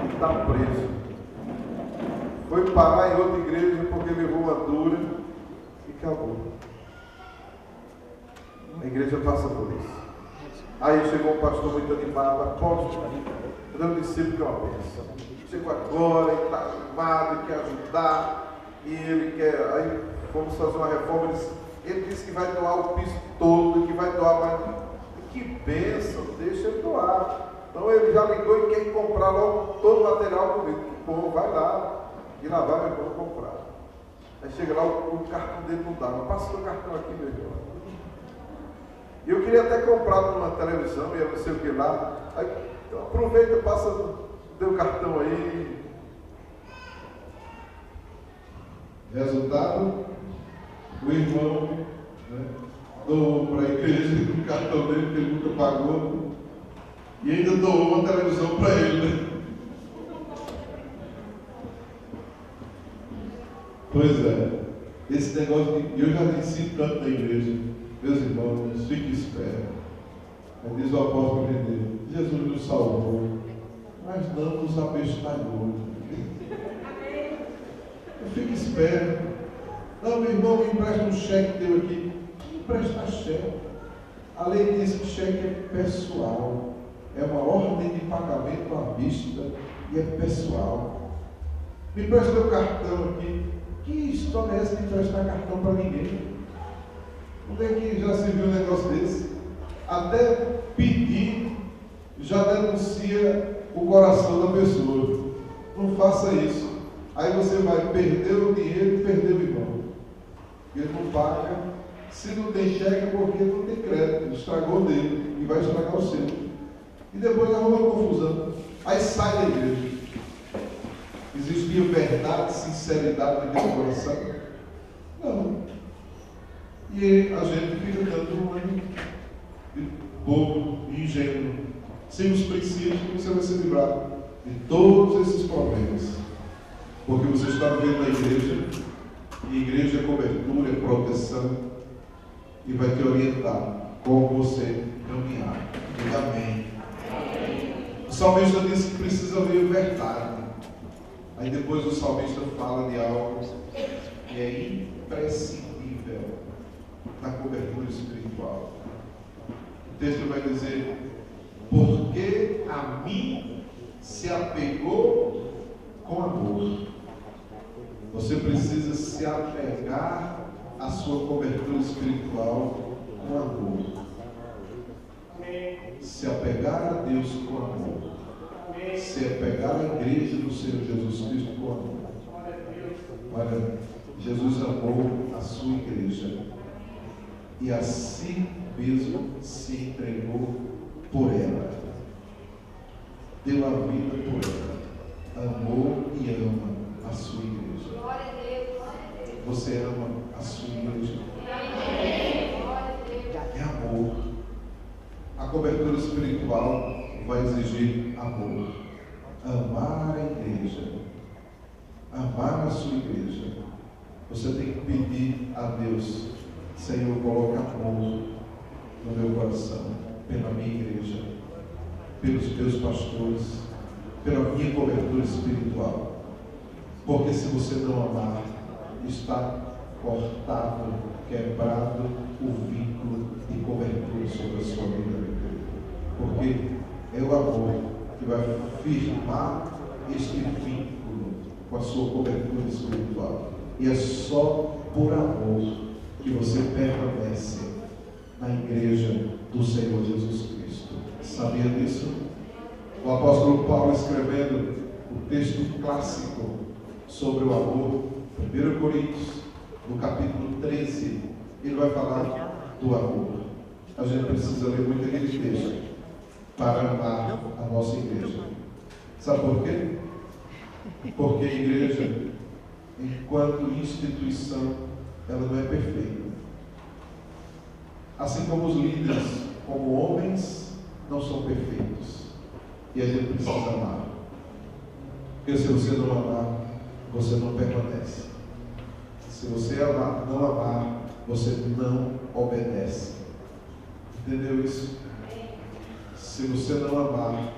e está preso. Foi parar em outra igreja porque levou uma dura e acabou. A igreja passa por isso. Aí chegou um pastor muito animado, apóstolo, dando discípulo que é uma bênção. Chegou agora e está animado e quer ajudar, e ele quer, aí vamos fazer uma reforma, ele disse que vai doar o piso todo, que vai doar mais. Que bênção, deixa ele doar. Então ele já ligou e quer comprar logo todo o material comigo. Que bom, vai lá. E lá vai, meu irmão, comprar. Aí chega lá, o cartão dele não dá. Passa o cartão aqui, meu irmão. E eu queria até comprar numa televisão, e eu não sei o que lá. Aí, então aproveita, passa, dê o cartão aí. Resultado, o irmão, né, doou para a igreja o cartão dele que ele nunca pagou e ainda doou uma televisão para ele, né? Pois é, esse negócio de, eu já disse tanto na igreja, meus irmãos, fique esperto. Diz o apóstolo de Deus, Jesus nos salvou, mas não nos abestalhou. Fique esperto. Não, meu irmão, me empresta um cheque teu aqui. Empresta cheque. A lei diz que o cheque é pessoal, é uma ordem de pagamento à vista e é pessoal. Me presta o cartão aqui. Que história é essa de emprestar cartão para ninguém? Onde é que já se viu um negócio desse? Até pedir já denuncia o coração da pessoa. Não faça isso. Aí você vai perder o dinheiro e perder o irmão. Ele não paga. Se não tem cheque é porque não tem crédito. Estragou o dele e vai estragar o seu. E depois arruma confusão. Aí sai da igreja. Existia verdade, sinceridade naquele coração? Não. E a gente fica dando um ano de bobo, ingênuo, sem os princípios, você vai se livrar de todos esses problemas. Porque você está vivendo na igreja, e igreja é cobertura, é proteção, e vai te orientar como você caminhar. Diga amém. O salmista disse que precisa ver verdade. Aí depois o salmista fala de algo que é imprescindível na cobertura espiritual. O texto vai dizer: porque a mim se apegou com amor. Você precisa se apegar à sua cobertura espiritual com amor. Se apegar a Deus com amor. Se apegar à igreja do Senhor Jesus Cristo com amor. Olha, Jesus amou a sua igreja e a si mesmo se entregou por ela. Deu a vida por ela. Amou e ama a sua igreja. Você ama a sua igreja? É amor. A cobertura espiritual vai exigir amor. Amar a igreja. Amar a sua igreja. Você tem que pedir a Deus: Senhor, coloca amor no meu coração, pela minha igreja, pelos meus pastores, pela minha cobertura espiritual. Porque se você não amar, está cortado, quebrado o vínculo de cobertura sobre a sua vida. Porque é o amor que vai firmar este vínculo com a sua cobertura espiritual. E é só por amor que você permanece na igreja do Senhor Jesus Cristo. Sabia disso? O apóstolo Paulo, escrevendo o texto clássico sobre o amor, 1 Coríntios, no capítulo 13, ele vai falar do amor. A gente precisa ler muito aquele texto para amar a nossa igreja. Sabe por quê? Porque a igreja, enquanto instituição, ela não é perfeita. Assim como os líderes, como homens, não são perfeitos. E a gente precisa amar. Porque se você não amar, você não permanece. Se você amar, não amar, você não obedece. Entendeu isso? Se você não amar,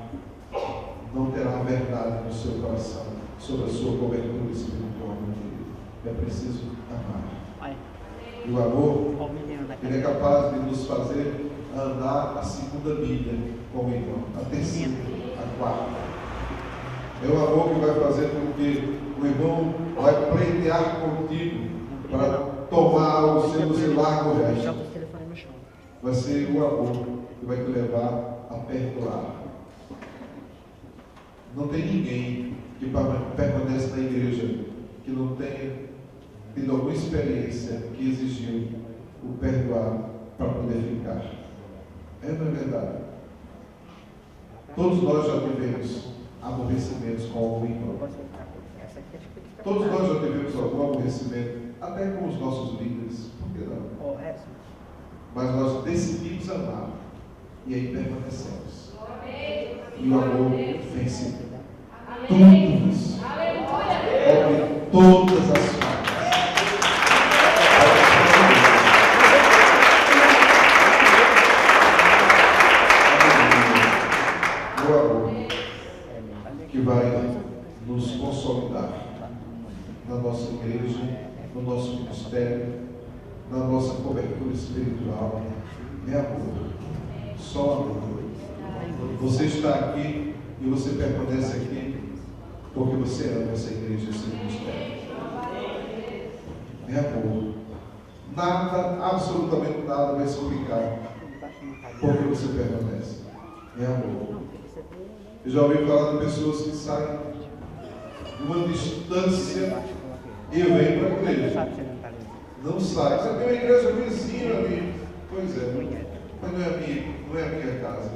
não terá verdade no seu coração sobre a sua cobertura espiritual. É preciso amar. E o amor, ele é capaz de nos fazer andar a segunda milha com o irmão, a terceira, a quarta. É o amor que vai fazer com que o irmão vai pleitear contigo para tomar o seu largo resto. Vai ser o amor que vai te levar a perdoar. Não tem ninguém que permanece na igreja que não tenha tido alguma experiência que exigiu o perdoar para poder ficar. É, não é verdade? Todos nós já tivemos aborrecimentos com algum irmão. Todos nós já tivemos algum aborrecimento, até com os nossos líderes. Por que não? Mas nós decidimos amar e aí permanecemos. E o amor vence tudo isso. Cobre todas as falhas. O amor que vai nos consolidar na nossa igreja, no nosso ministério, na nossa cobertura espiritual É amor. Só amor. Você está aqui e você permanece aqui porque você ama essa igreja, esse ministério. É amor. Nada, absolutamente nada vai explicar porque você permanece. É amor. Eu já ouvi falar de pessoas que saem de uma distância e vêm para a igreja. Não sai. Você tem uma igreja vizinha, amigo. Pois é. Mas não é a minha casa.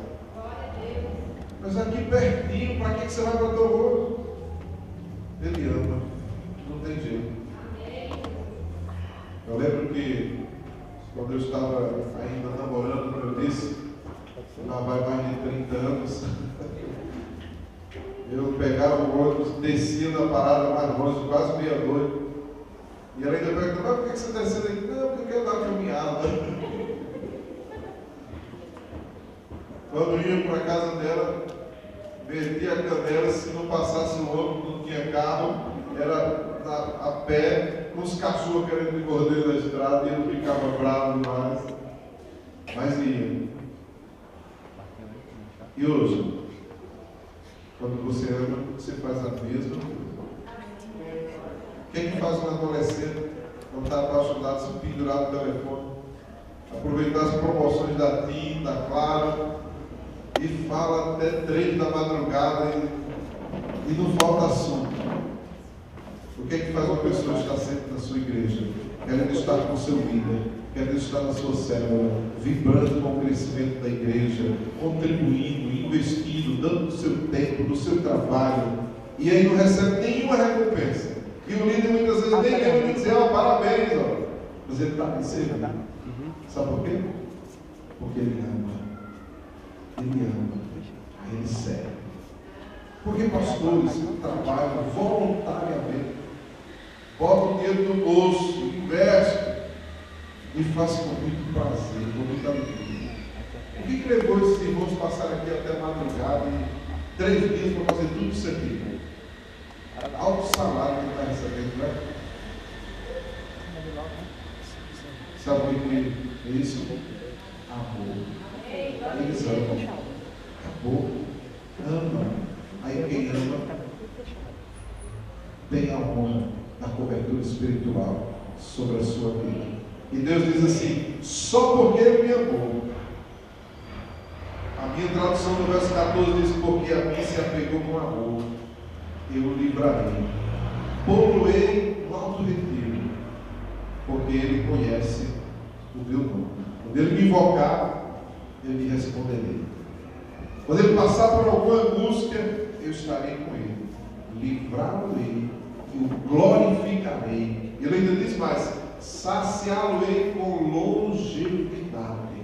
Mas aqui pertinho, para que você vai para tão longe? Ele ama. Não tem jeito. Eu lembro que quando eu estava ainda namorando, como eu disse, lá vai mais de 30 anos, eu pegava o ônibus, descia na parada mais longe, quase meia-noite, e ela ainda perguntava, mas por que você está descendo aqui? Não, porque eu quero dar uma caminhada. Quando eu ia para a casa dela, metia a canela, se não passasse o ônibus, não tinha carro, era a pé, com os cachorros querendo me morder na estrada, e eu ficava bravo demais. Mas ia. E hoje, quando você ama, você faz a mesma coisa. O que é que faz um adolescente quando está apaixonado, se pendurar no telefone? Aproveitar as promoções da TIM, da Claro, e fala até 3 da madrugada e não falta assunto. O que é que faz uma pessoa estar sempre na sua igreja? Querendo estar com o seu líder, querendo estar na sua célula, vibrando com o crescimento da igreja, contribuindo, investindo, dando do seu tempo, do seu trabalho, e aí não recebe nenhuma recompensa. E o líder muitas vezes nem lembra de dizer, parabéns, mas ele está me servindo. Sabe por quê? Porque ele ama. Ele ama. Ele serve. Porque pastores trabalham voluntariamente, botam o dinheiro no bolso, investem e fazem com muito prazer, com muita alegria. O que levou esses irmãos a passar aqui até a madrugada e 3 dias para fazer tudo isso aqui? Alto salário que está recebendo, né? Sabe o que é isso? Amor. Eles amam. Amor. Ama. Aí quem ama tem a honra da cobertura espiritual sobre a sua vida. E Deus diz assim, só porque Ele me amou. A minha tradução do verso 14 diz, porque a mim se apegou com amor, eu o livrarei. Pô-lo-ei no alto retiro, porque Ele conhece o meu nome. Quando Ele me invocar, eu lhe responderei. Quando Ele passar por alguma angústia, eu estarei com Ele. Livrá-lo-ei e o glorificarei. Ele ainda diz mais, saciá-lo-ei com longevidade.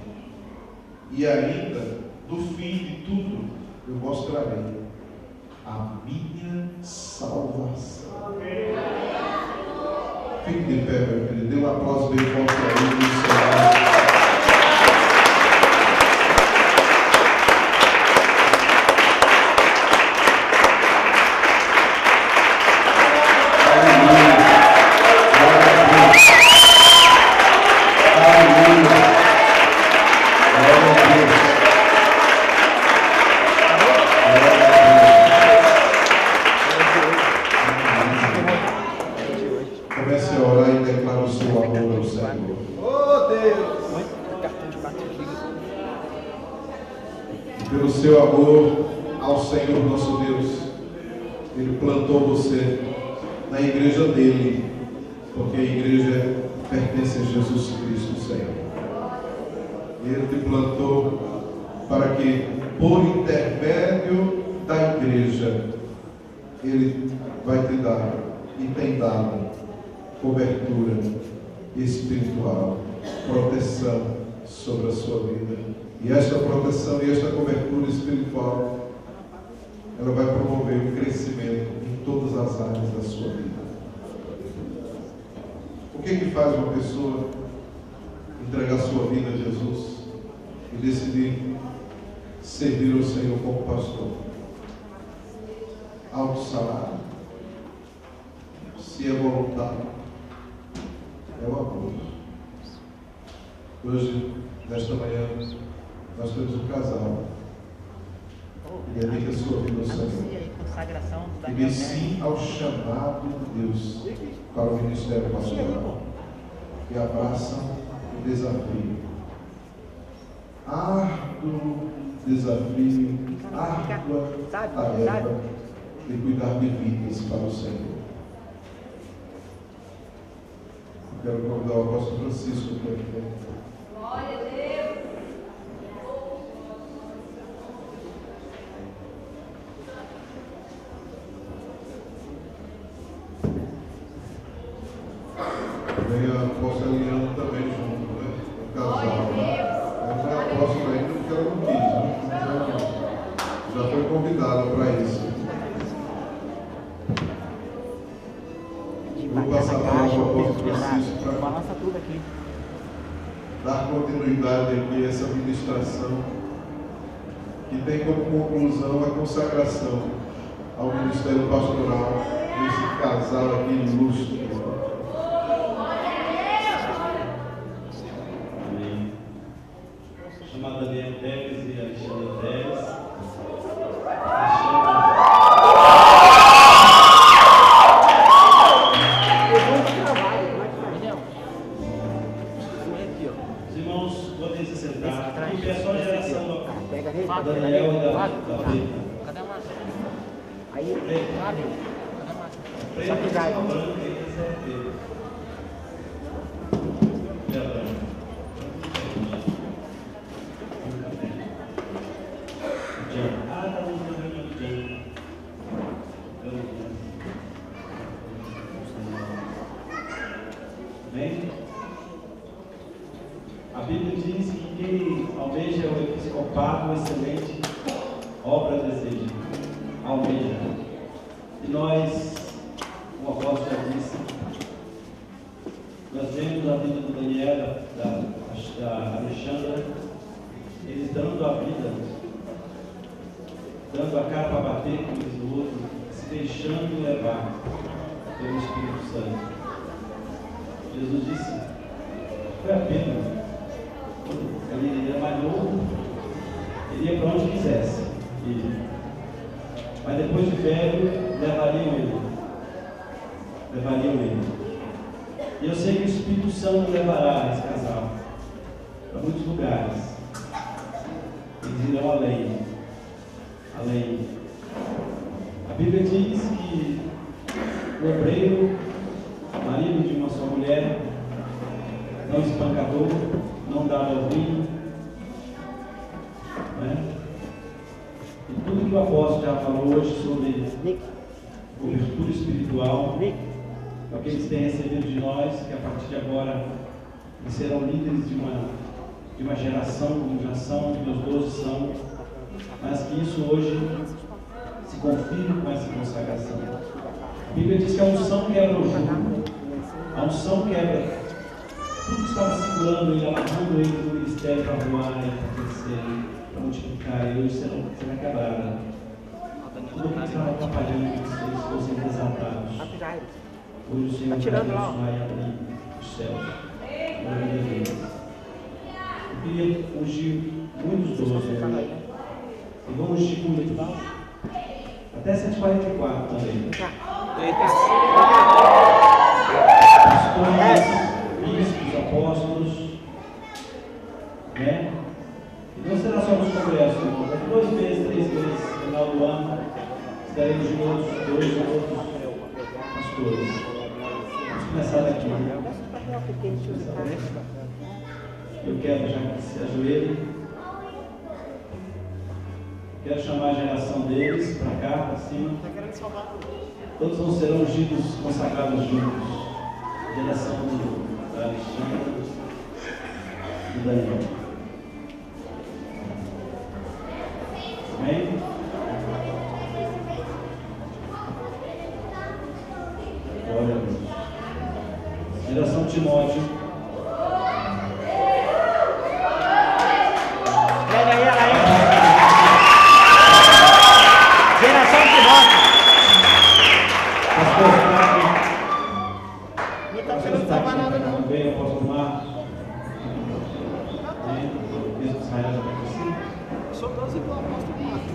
E ainda, no fim de tudo, eu mostrarei a minha salvação. Fique de pé, meu querido. Dê um aplauso bem forte para Ele no céu. Comece a orar e declara o seu amor ao Senhor. Oh Deus! E pelo seu amor ao Senhor nosso Deus, Ele plantou você na igreja dele, porque a igreja pertence a Jesus Cristo, Senhor. Ele te plantou para que, por intermédio da igreja, Ele vai te dar e tem dado cobertura espiritual, proteção sobre a sua vida. E esta proteção e esta cobertura espiritual, ela vai promover o crescimento em todas as áreas da sua vida. O que faz uma pessoa entregar sua vida a Jesus e decidir servir ao Senhor como pastor? Alto salário, se é voluntário, é o amor. Hoje Nesta manhã, nós temos um casal que dedica a sua vida ao Senhor. E diz sim ao chamado de Deus para o ministério pastoral. Que abraçam o desafio. Árduo desafio, árdua tarefa de cuidar de vidas para o Senhor. Eu quero convidar o apóstolo Francisco para aqui. Glória a Deus. Vem a apóstola Eliana também junto, né? O casal. Ela não é apóstola ainda porque ela não quis, né? Mas ela já foi convidada para isso. Vou passar a palavra ao apóstolo Francisco para Balança tudo aqui. dar continuidade aqui a essa ministração que tem como conclusão a consagração ao ministério pastoral desse casal aqui ilustre. Amém. Chamada Daniel Teles e Alexandre Teles. Os irmãos podem se sentar. Porque é só a geração da Daniel e da Pedro. Cadê a massa? Aí, Cadê a massa? Preto e branco, eles é Pedro. E a branca. Ah, tá no programa do Jan. Bem? A Bíblia diz que quem almeja o episcopado, excelente obra deseja. Almeja. E nós, o apóstolo já disse, nós vemos a vida do Daniel, da Alexandra, eles dando a vida, dando a cara para bater com eles no outro, se deixando levar pelo Espírito Santo. Jesus disse, foi a pena. Ele era mais novo, ele ia para onde quisesse. Mas depois de velho, levariam ele. E eu sei que o Espírito Santo levará esse casal para muitos lugares. Eles irão além. A Bíblia diz que o obreiro, marido de uma só mulher, não espancador, não dado ao vinho, né? E tudo que o apóstolo já falou hoje sobre cobertura espiritual, é o que eles têm recebido de nós, que a partir de agora eles serão líderes de uma geração, como já são, que os 12 são, mas que isso hoje se confirma com essa consagração. A Bíblia diz que a unção quebra o jugo, a unção quebra tudo que estava segurando ele, amarrando ele no ministério para voar, para crescer, para multiplicar, e hoje será quebrada. Tudo que estava atrapalhando que eles fossem exaltados. Hoje o Senhor vai abrir os céus. Glória a Deus. Eu queria ungir muitos 12 hoje. E vamos ungir muito. Até 144 também. Pastores, bispos, apóstolos, né? E não será só nos congressos, irmão. Daqui 2 meses, 3 meses, no final do ano, estaremos de outros 2 ou outros pastores. Vamos começar daqui. Eu quero já que se ajoelhe. Quero chamar a geração deles para cá, para cima. Todos não serão ungidos, consagrados juntos. Geração da Alexandre e do Daniel. Amém? Glória a Deus. Geração Timóteo. Geração Timóteo. Não está pelo trabalhado não. Bem, apóstolo Marcos. Deus e do apóstolo Marcos.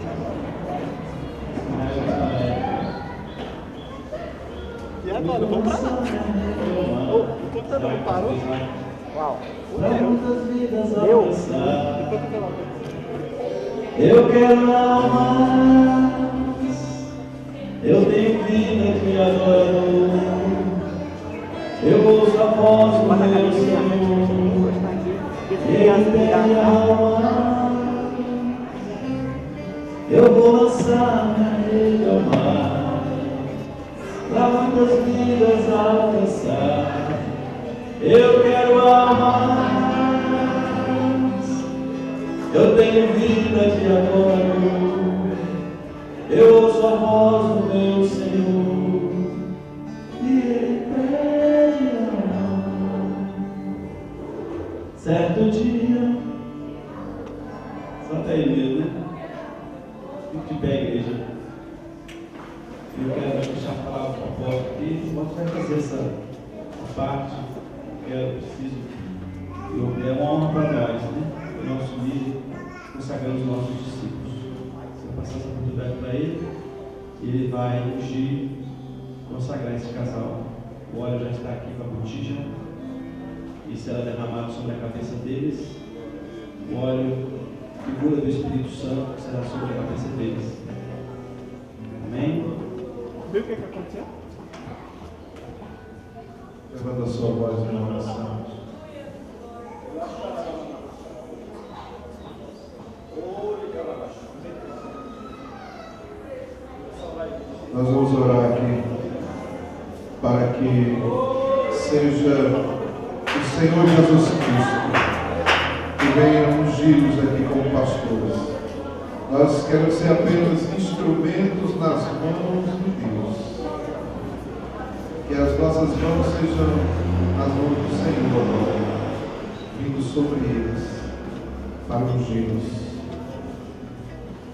E agora, vamos pra lá. O computador não parou? Uau. Eu quero almas, eu tenho vida que adoro, eu ouço a voz do meu Senhor, eu tenho alma, eu vou lançar minha rede ao mar, pra muitas vidas alcançar, eu quero almas. Eu tenho vida que adoro, eu ouço a voz do meu Senhor, e Ele pede amor. Certo dia, só até aí mesmo, né? Fique de pé, igreja. Eu quero deixar a palavra para o povo aqui, vamos fazer essa parte, que eu preciso. É uma honra para nós, né? O nosso líder, consagrando os nossos discípulos. Você vai passar essa oportunidade para ele, e ele vai ungir, consagrar esse casal. O óleo já está aqui com a botija, e será derramado sobre a cabeça deles. O óleo, figura do Espírito Santo, que será sobre a cabeça deles. Amém? Viu o que aconteceu? Levanta a sua voz em oração. Nós vamos orar aqui para que seja o Senhor Jesus Cristo que venha ungir-nos aqui como pastores. Nós queremos ser apenas instrumentos nas mãos de Deus. Que as nossas mãos sejam as mãos do Senhor agora, vindo sobre eles para ungir-nos.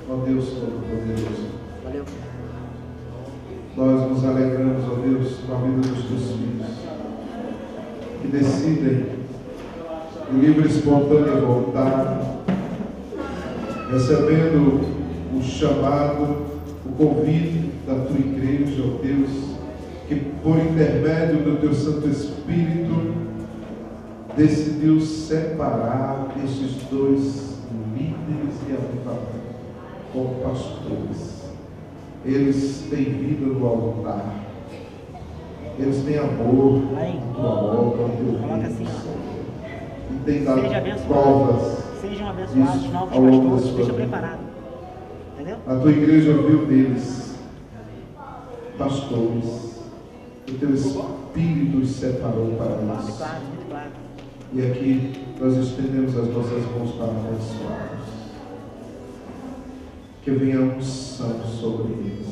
Ó Deus Todo-Poderoso. Valeu. Nós nos alegramos, ó Deus, com a vida dos teus filhos, que decidem, de livre e espontânea vontade, recebendo o chamado, o convite da tua igreja, ó Deus, que por intermédio do teu Santo Espírito decidiu separar estes dois líderes de avivamento como pastores. Eles têm vida no altar, eles têm amor na tua obra, no teu Coloca assim, reino, e têm dado Seja abençoado. provas Sejam abençoados, disso novos ao longo da pastores, sua esteja vida. preparado. Entendeu? A tua igreja viu neles pastores, o teu Espírito os separou para Muito isso. claro, muito claro. E aqui nós estendemos as nossas mãos para abençoá-los. Que venha unção sobre eles,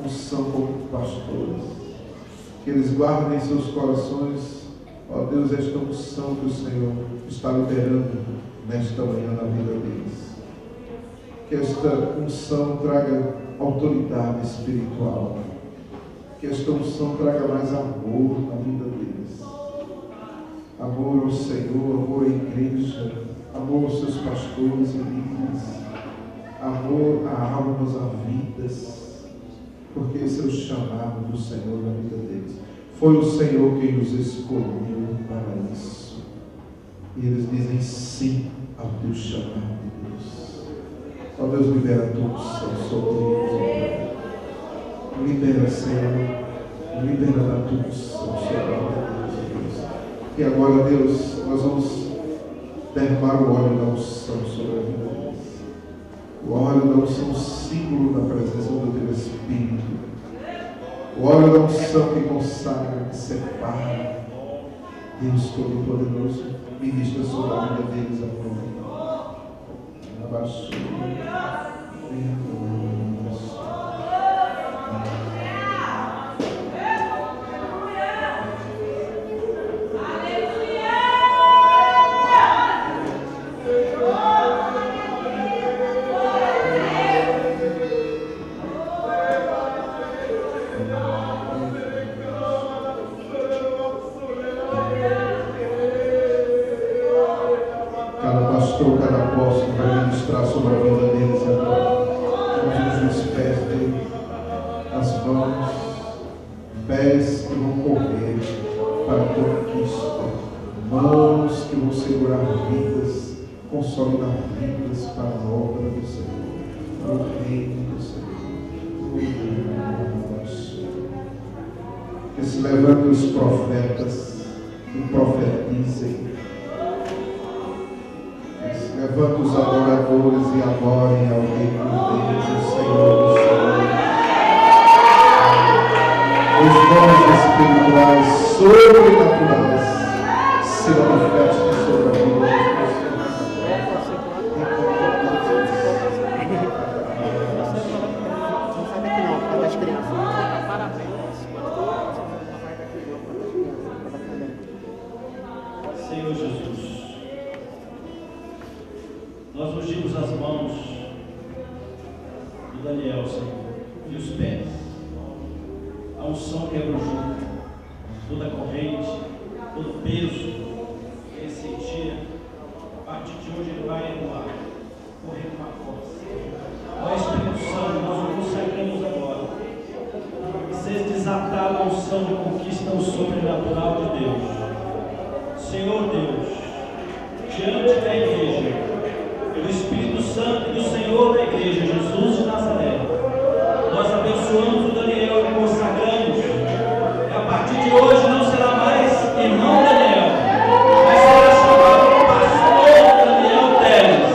unção como pastores, que eles guardem em seus corações, ó Deus, esta unção que o Senhor está liberando nesta manhã na vida deles. Que esta unção traga autoridade espiritual, que esta unção traga mais amor na vida deles, amor ao Senhor, amor à igreja, amor aos seus pastores e líderes, amor a almas, a vidas, porque esse é o chamado do Senhor na vida deles. Foi o Senhor quem os escolheu para isso. E eles dizem sim ao teu chamado, Deus. Ó Deus, libera a tua unção sobre eles. Libera, Senhor. Libera a tua unção sobre eles, Deus. E agora, Deus, nós vamos derramar o óleo da unção sobre a vida deles. O óleo da unção, um símbolo da presença do teu Espírito. O óleo da unção que consagra, que separa. Deus Todo-Poderoso, ministra sobre a vida deles agora. Abaixo. Cada apóstolo vai ministrar sobre sobre a vida deles agora. Unge os pés deles, as mãos, pés que vão correr para a conquista, mãos que vão segurar vidas, consolidar vidas para a obra do Senhor, para o reino do Senhor. Que se levantem os profetas e profetizem. Que se levantem os adoradores e adorem ao reino deles, o Senhor do Senhor. Os dons espirituais sobrenaturais se manifestem sobre a vida das pessoas. Senhor Jesus, nós ungimos as mãos do Daniel, Senhor, e os pés. A unção quebra o jugo, toda corrente, todo peso que ele sentia. A partir de hoje ele vai voar, correr com a força. Ó Espírito Santo, nós o consagramos agora. Que seja desatada a unção de conquista o sobrenatural de Deus. Senhor Deus, diante da igreja, do Espírito Santo e do Senhor da igreja, Jesus de Nazaré, nós abençoamos o Daniel e consagramos que a partir de hoje não será mais irmão Daniel, mas será chamado pastor Daniel Teles.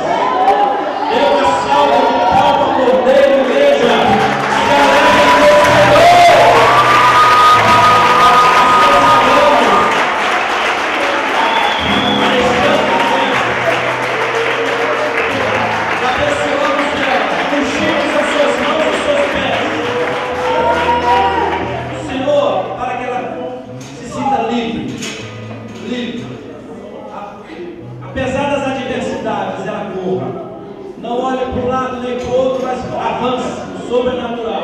Dê uma salva de palma, cordeiro, igreja, se alegrem no Senhor. Apesar das adversidades, ela corra. Não olhe para um lado nem para o outro, mas avance no sobrenatural,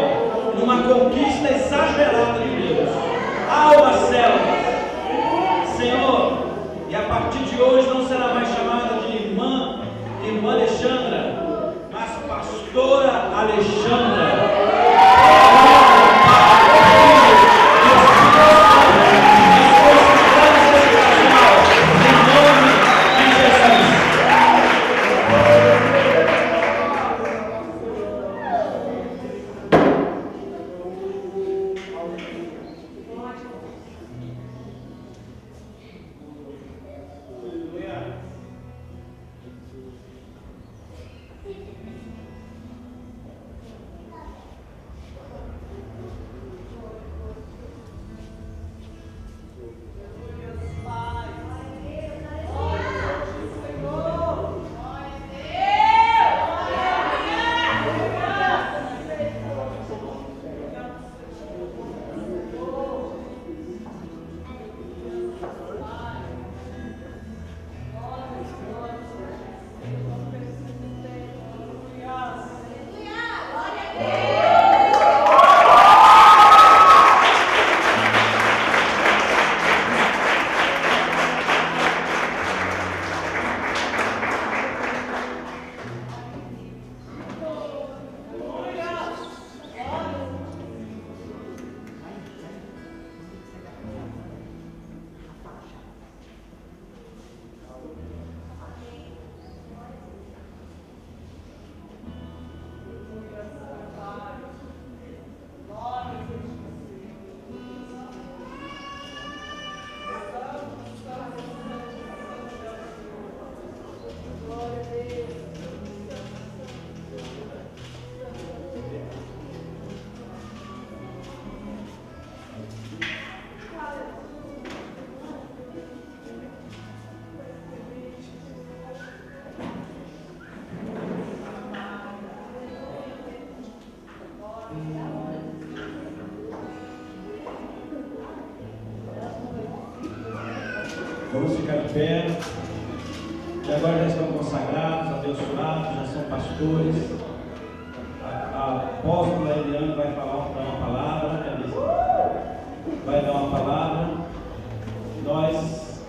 numa conquista exagerada de Deus. Almas, células, Senhor, e a partir de hoje não será mais chamada de irmã Alexandra, mas pastora Alexandra. Vamos ficar de pé. E agora já estão consagrados, abençoados, já são pastores. A apóstola Eliane vai dar uma palavra, né? Vai dar uma palavra. Nós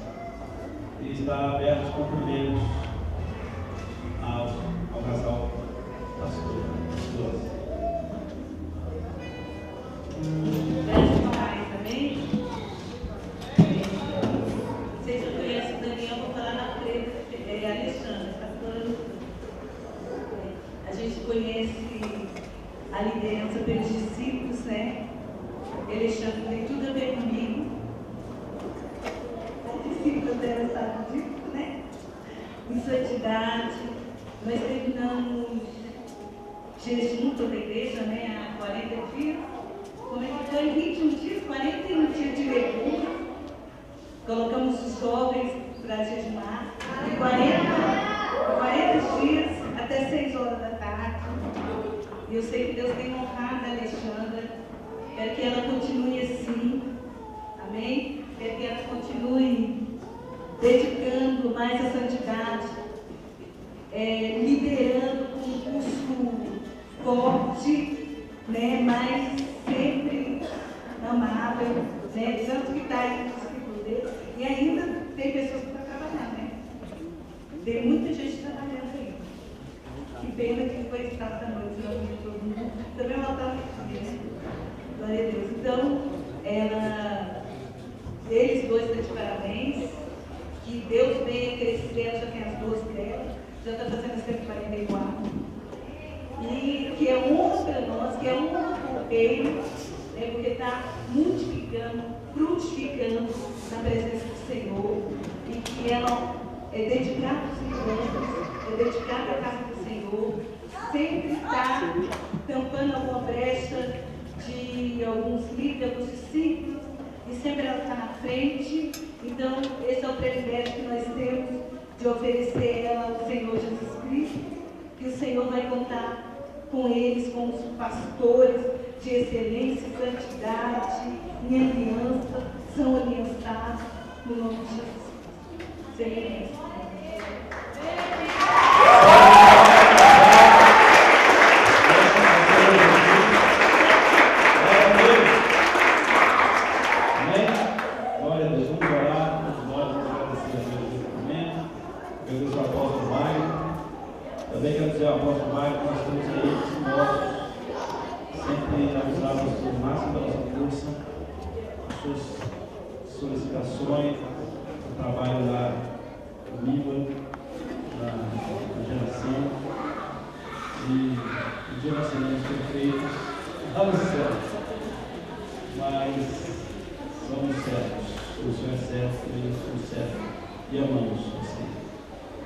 estamos abertos a cumprimentos ao casal. conhece a liderança pelos discípulos, né? Alexandre tem tudo a ver comigo. A discípula dela sabe disso, né? Em santidade, nós terminamos jejum toda a igreja, né? Há 40 dias. Como é que foi? 21 dias, 41 dias de legumes. Colocamos os jovens para jejumar. De 40 dias até 6 horas da tarde. E eu sei que Deus tem honrado a Alexandra. Quero que ela continue assim. Amém? Quero que ela continue dedicando mais à santidade. Liderando com um curso forte, né? Mas sempre amável, né? Tanto que está aí no discípulo dele. E ainda tem pessoas que estão trabalhando, né? Tem muita gente trabalhando aí. Que pena que foi estar da noite, não vi todo mundo. Também ela estava aqui, né? Glória a Deus. Então, eles dois estão de parabéns. Que Deus venha crescer, ela já tem as duas dela, já está fazendo 144. E que é honra para nós, que é honra para o reino, né? Porque está multiplicando, frutificando na presença do Senhor. E que ela é dedicada aos irmãos, é dedicada à casa do Senhor, sempre está tampando alguma brecha de alguns líderes, alguns discípulos, e sempre ela está na frente. Então, esse é o privilégio que nós temos de oferecer ela ao Senhor Jesus Cristo, que o Senhor vai contar com eles, com os pastores de excelência, santidade, em aliança, são aliançados no nome de Jesus. Senhor. Glória a Deus, vamos orar, todos nós vamos agradecer a Deus nesse momento. Agradeço ao apóstolo Mário. Também quero dizer ao apóstolo Mário que nós temos aí nossos, sempre avisávamos do máximo da nossa força, as suas solicitações, o trabalho lá no Líbano, na geração, e o dia nós seremos perfeitos lá no céu, mas somos certos, o Senhor é certo e eu sou certo, e amamos você.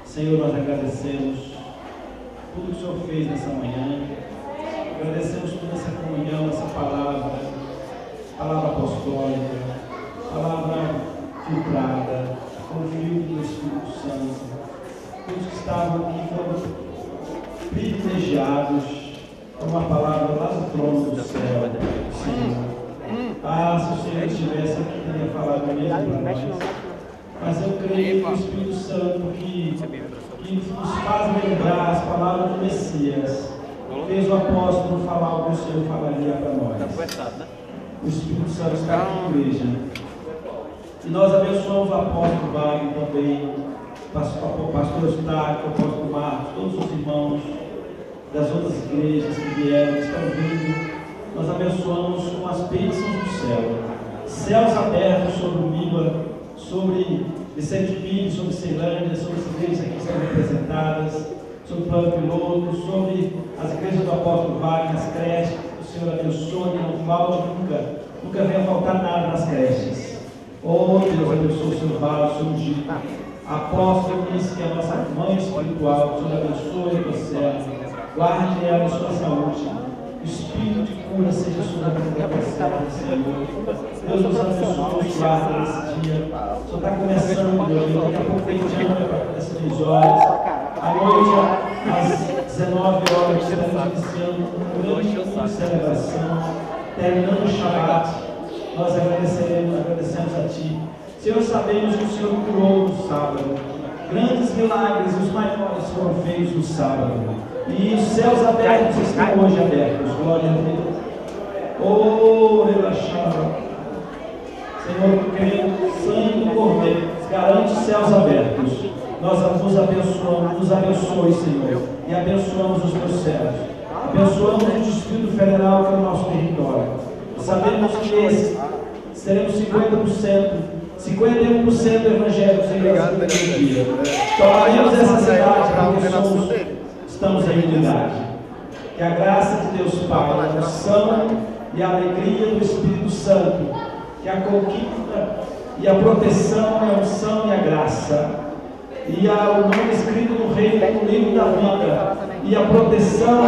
Senhor, nós agradecemos tudo que o Senhor fez nessa manhã, agradecemos toda essa comunhão, essa palavra apostólica, palavra filtrada, com o filtro do Espírito Santo. Todos que estavam aqui foram privilegiados por uma palavra lá do trono do céu, Senhor. Se o Senhor estivesse aqui, teria falado mesmo para nós. Mas eu creio que o Espírito Santo que nos faz lembrar as palavras do Messias, fez o apóstolo falar o que o Senhor falaria para nós. O Espírito Santo está aqui, igreja. E nós abençoamos o apóstolo Wagner também, pastor Eustáquio, o apóstolo Marcos, todos os irmãos das outras igrejas que vieram, que estão vindo. Nós abençoamos com as bênçãos do céu. Céus abertos sobre o Líbano, sobre Vicente Filho, sobre Ceilândia, sobre as igrejas que estão representadas, sobre o plano piloto, sobre as igrejas do apóstolo Wagner, as creches. O Senhor abençoe, que não falte nunca venha faltar nada nas creches. Oh Deus, abençoe o Senhor Vale, o Senhor Gito. Apóstolo disse que é a nossa mãe espiritual. O Senhor abençoe e conserve. Guarde ela em sua saúde. O espírito de cura seja sobre a vida do Senhor. Deus nos abençoe, nos guarda nesse dia. O Senhor está começando, meu Deus. Daqui a pouco a gente anda para as 3 horas. À noite, às 19 horas, estaremos iniciando um grande culto de celebração. Terminando o Shabbat, nós agradecemos a Ti. Senhor, sabemos que o Senhor curou no sábado. Grandes milagres, os maiores foram feitos no sábado. E os céus abertos estão hoje abertos. Glória a Deus. Oh, relaxava. Senhor, creio, sangue do Cordeiro garante os céus abertos. Nós nos abençoamos, nos abençoe, Senhor, e abençoamos os teus servos. Abençoamos o Distrito Federal, que é o nosso território. Sabemos que seremos 50%, 51% evangélicos em Brasil no dia. Tomaremos essa cidade porque estamos em unidade. Que a graça de Deus Pai, a unção e a alegria do Espírito Santo, que a conquista e a proteção e a unção e a graça, e o nome escrito no reino, no livro da vida, e a proteção,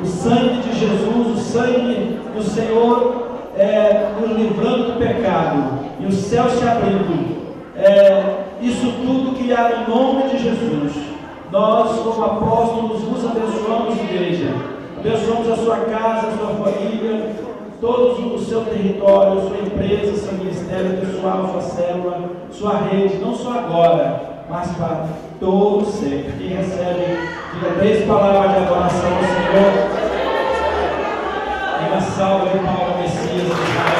o sangue de Jesus, o sangue do Senhor, nos livrando do pecado, e o céu se abrindo, isso tudo que há no nome de Jesus. Nós, como apóstolos, vos abençoamos, igreja, abençoamos a sua casa, a sua família, todo o seu território, sua empresa, seu ministério pessoal, sua célula, sua rede, não só agora, mas para todo sempre. Quem recebe, diga 3 palavras de adoração ao Senhor. E uma salva de Paulo Messias.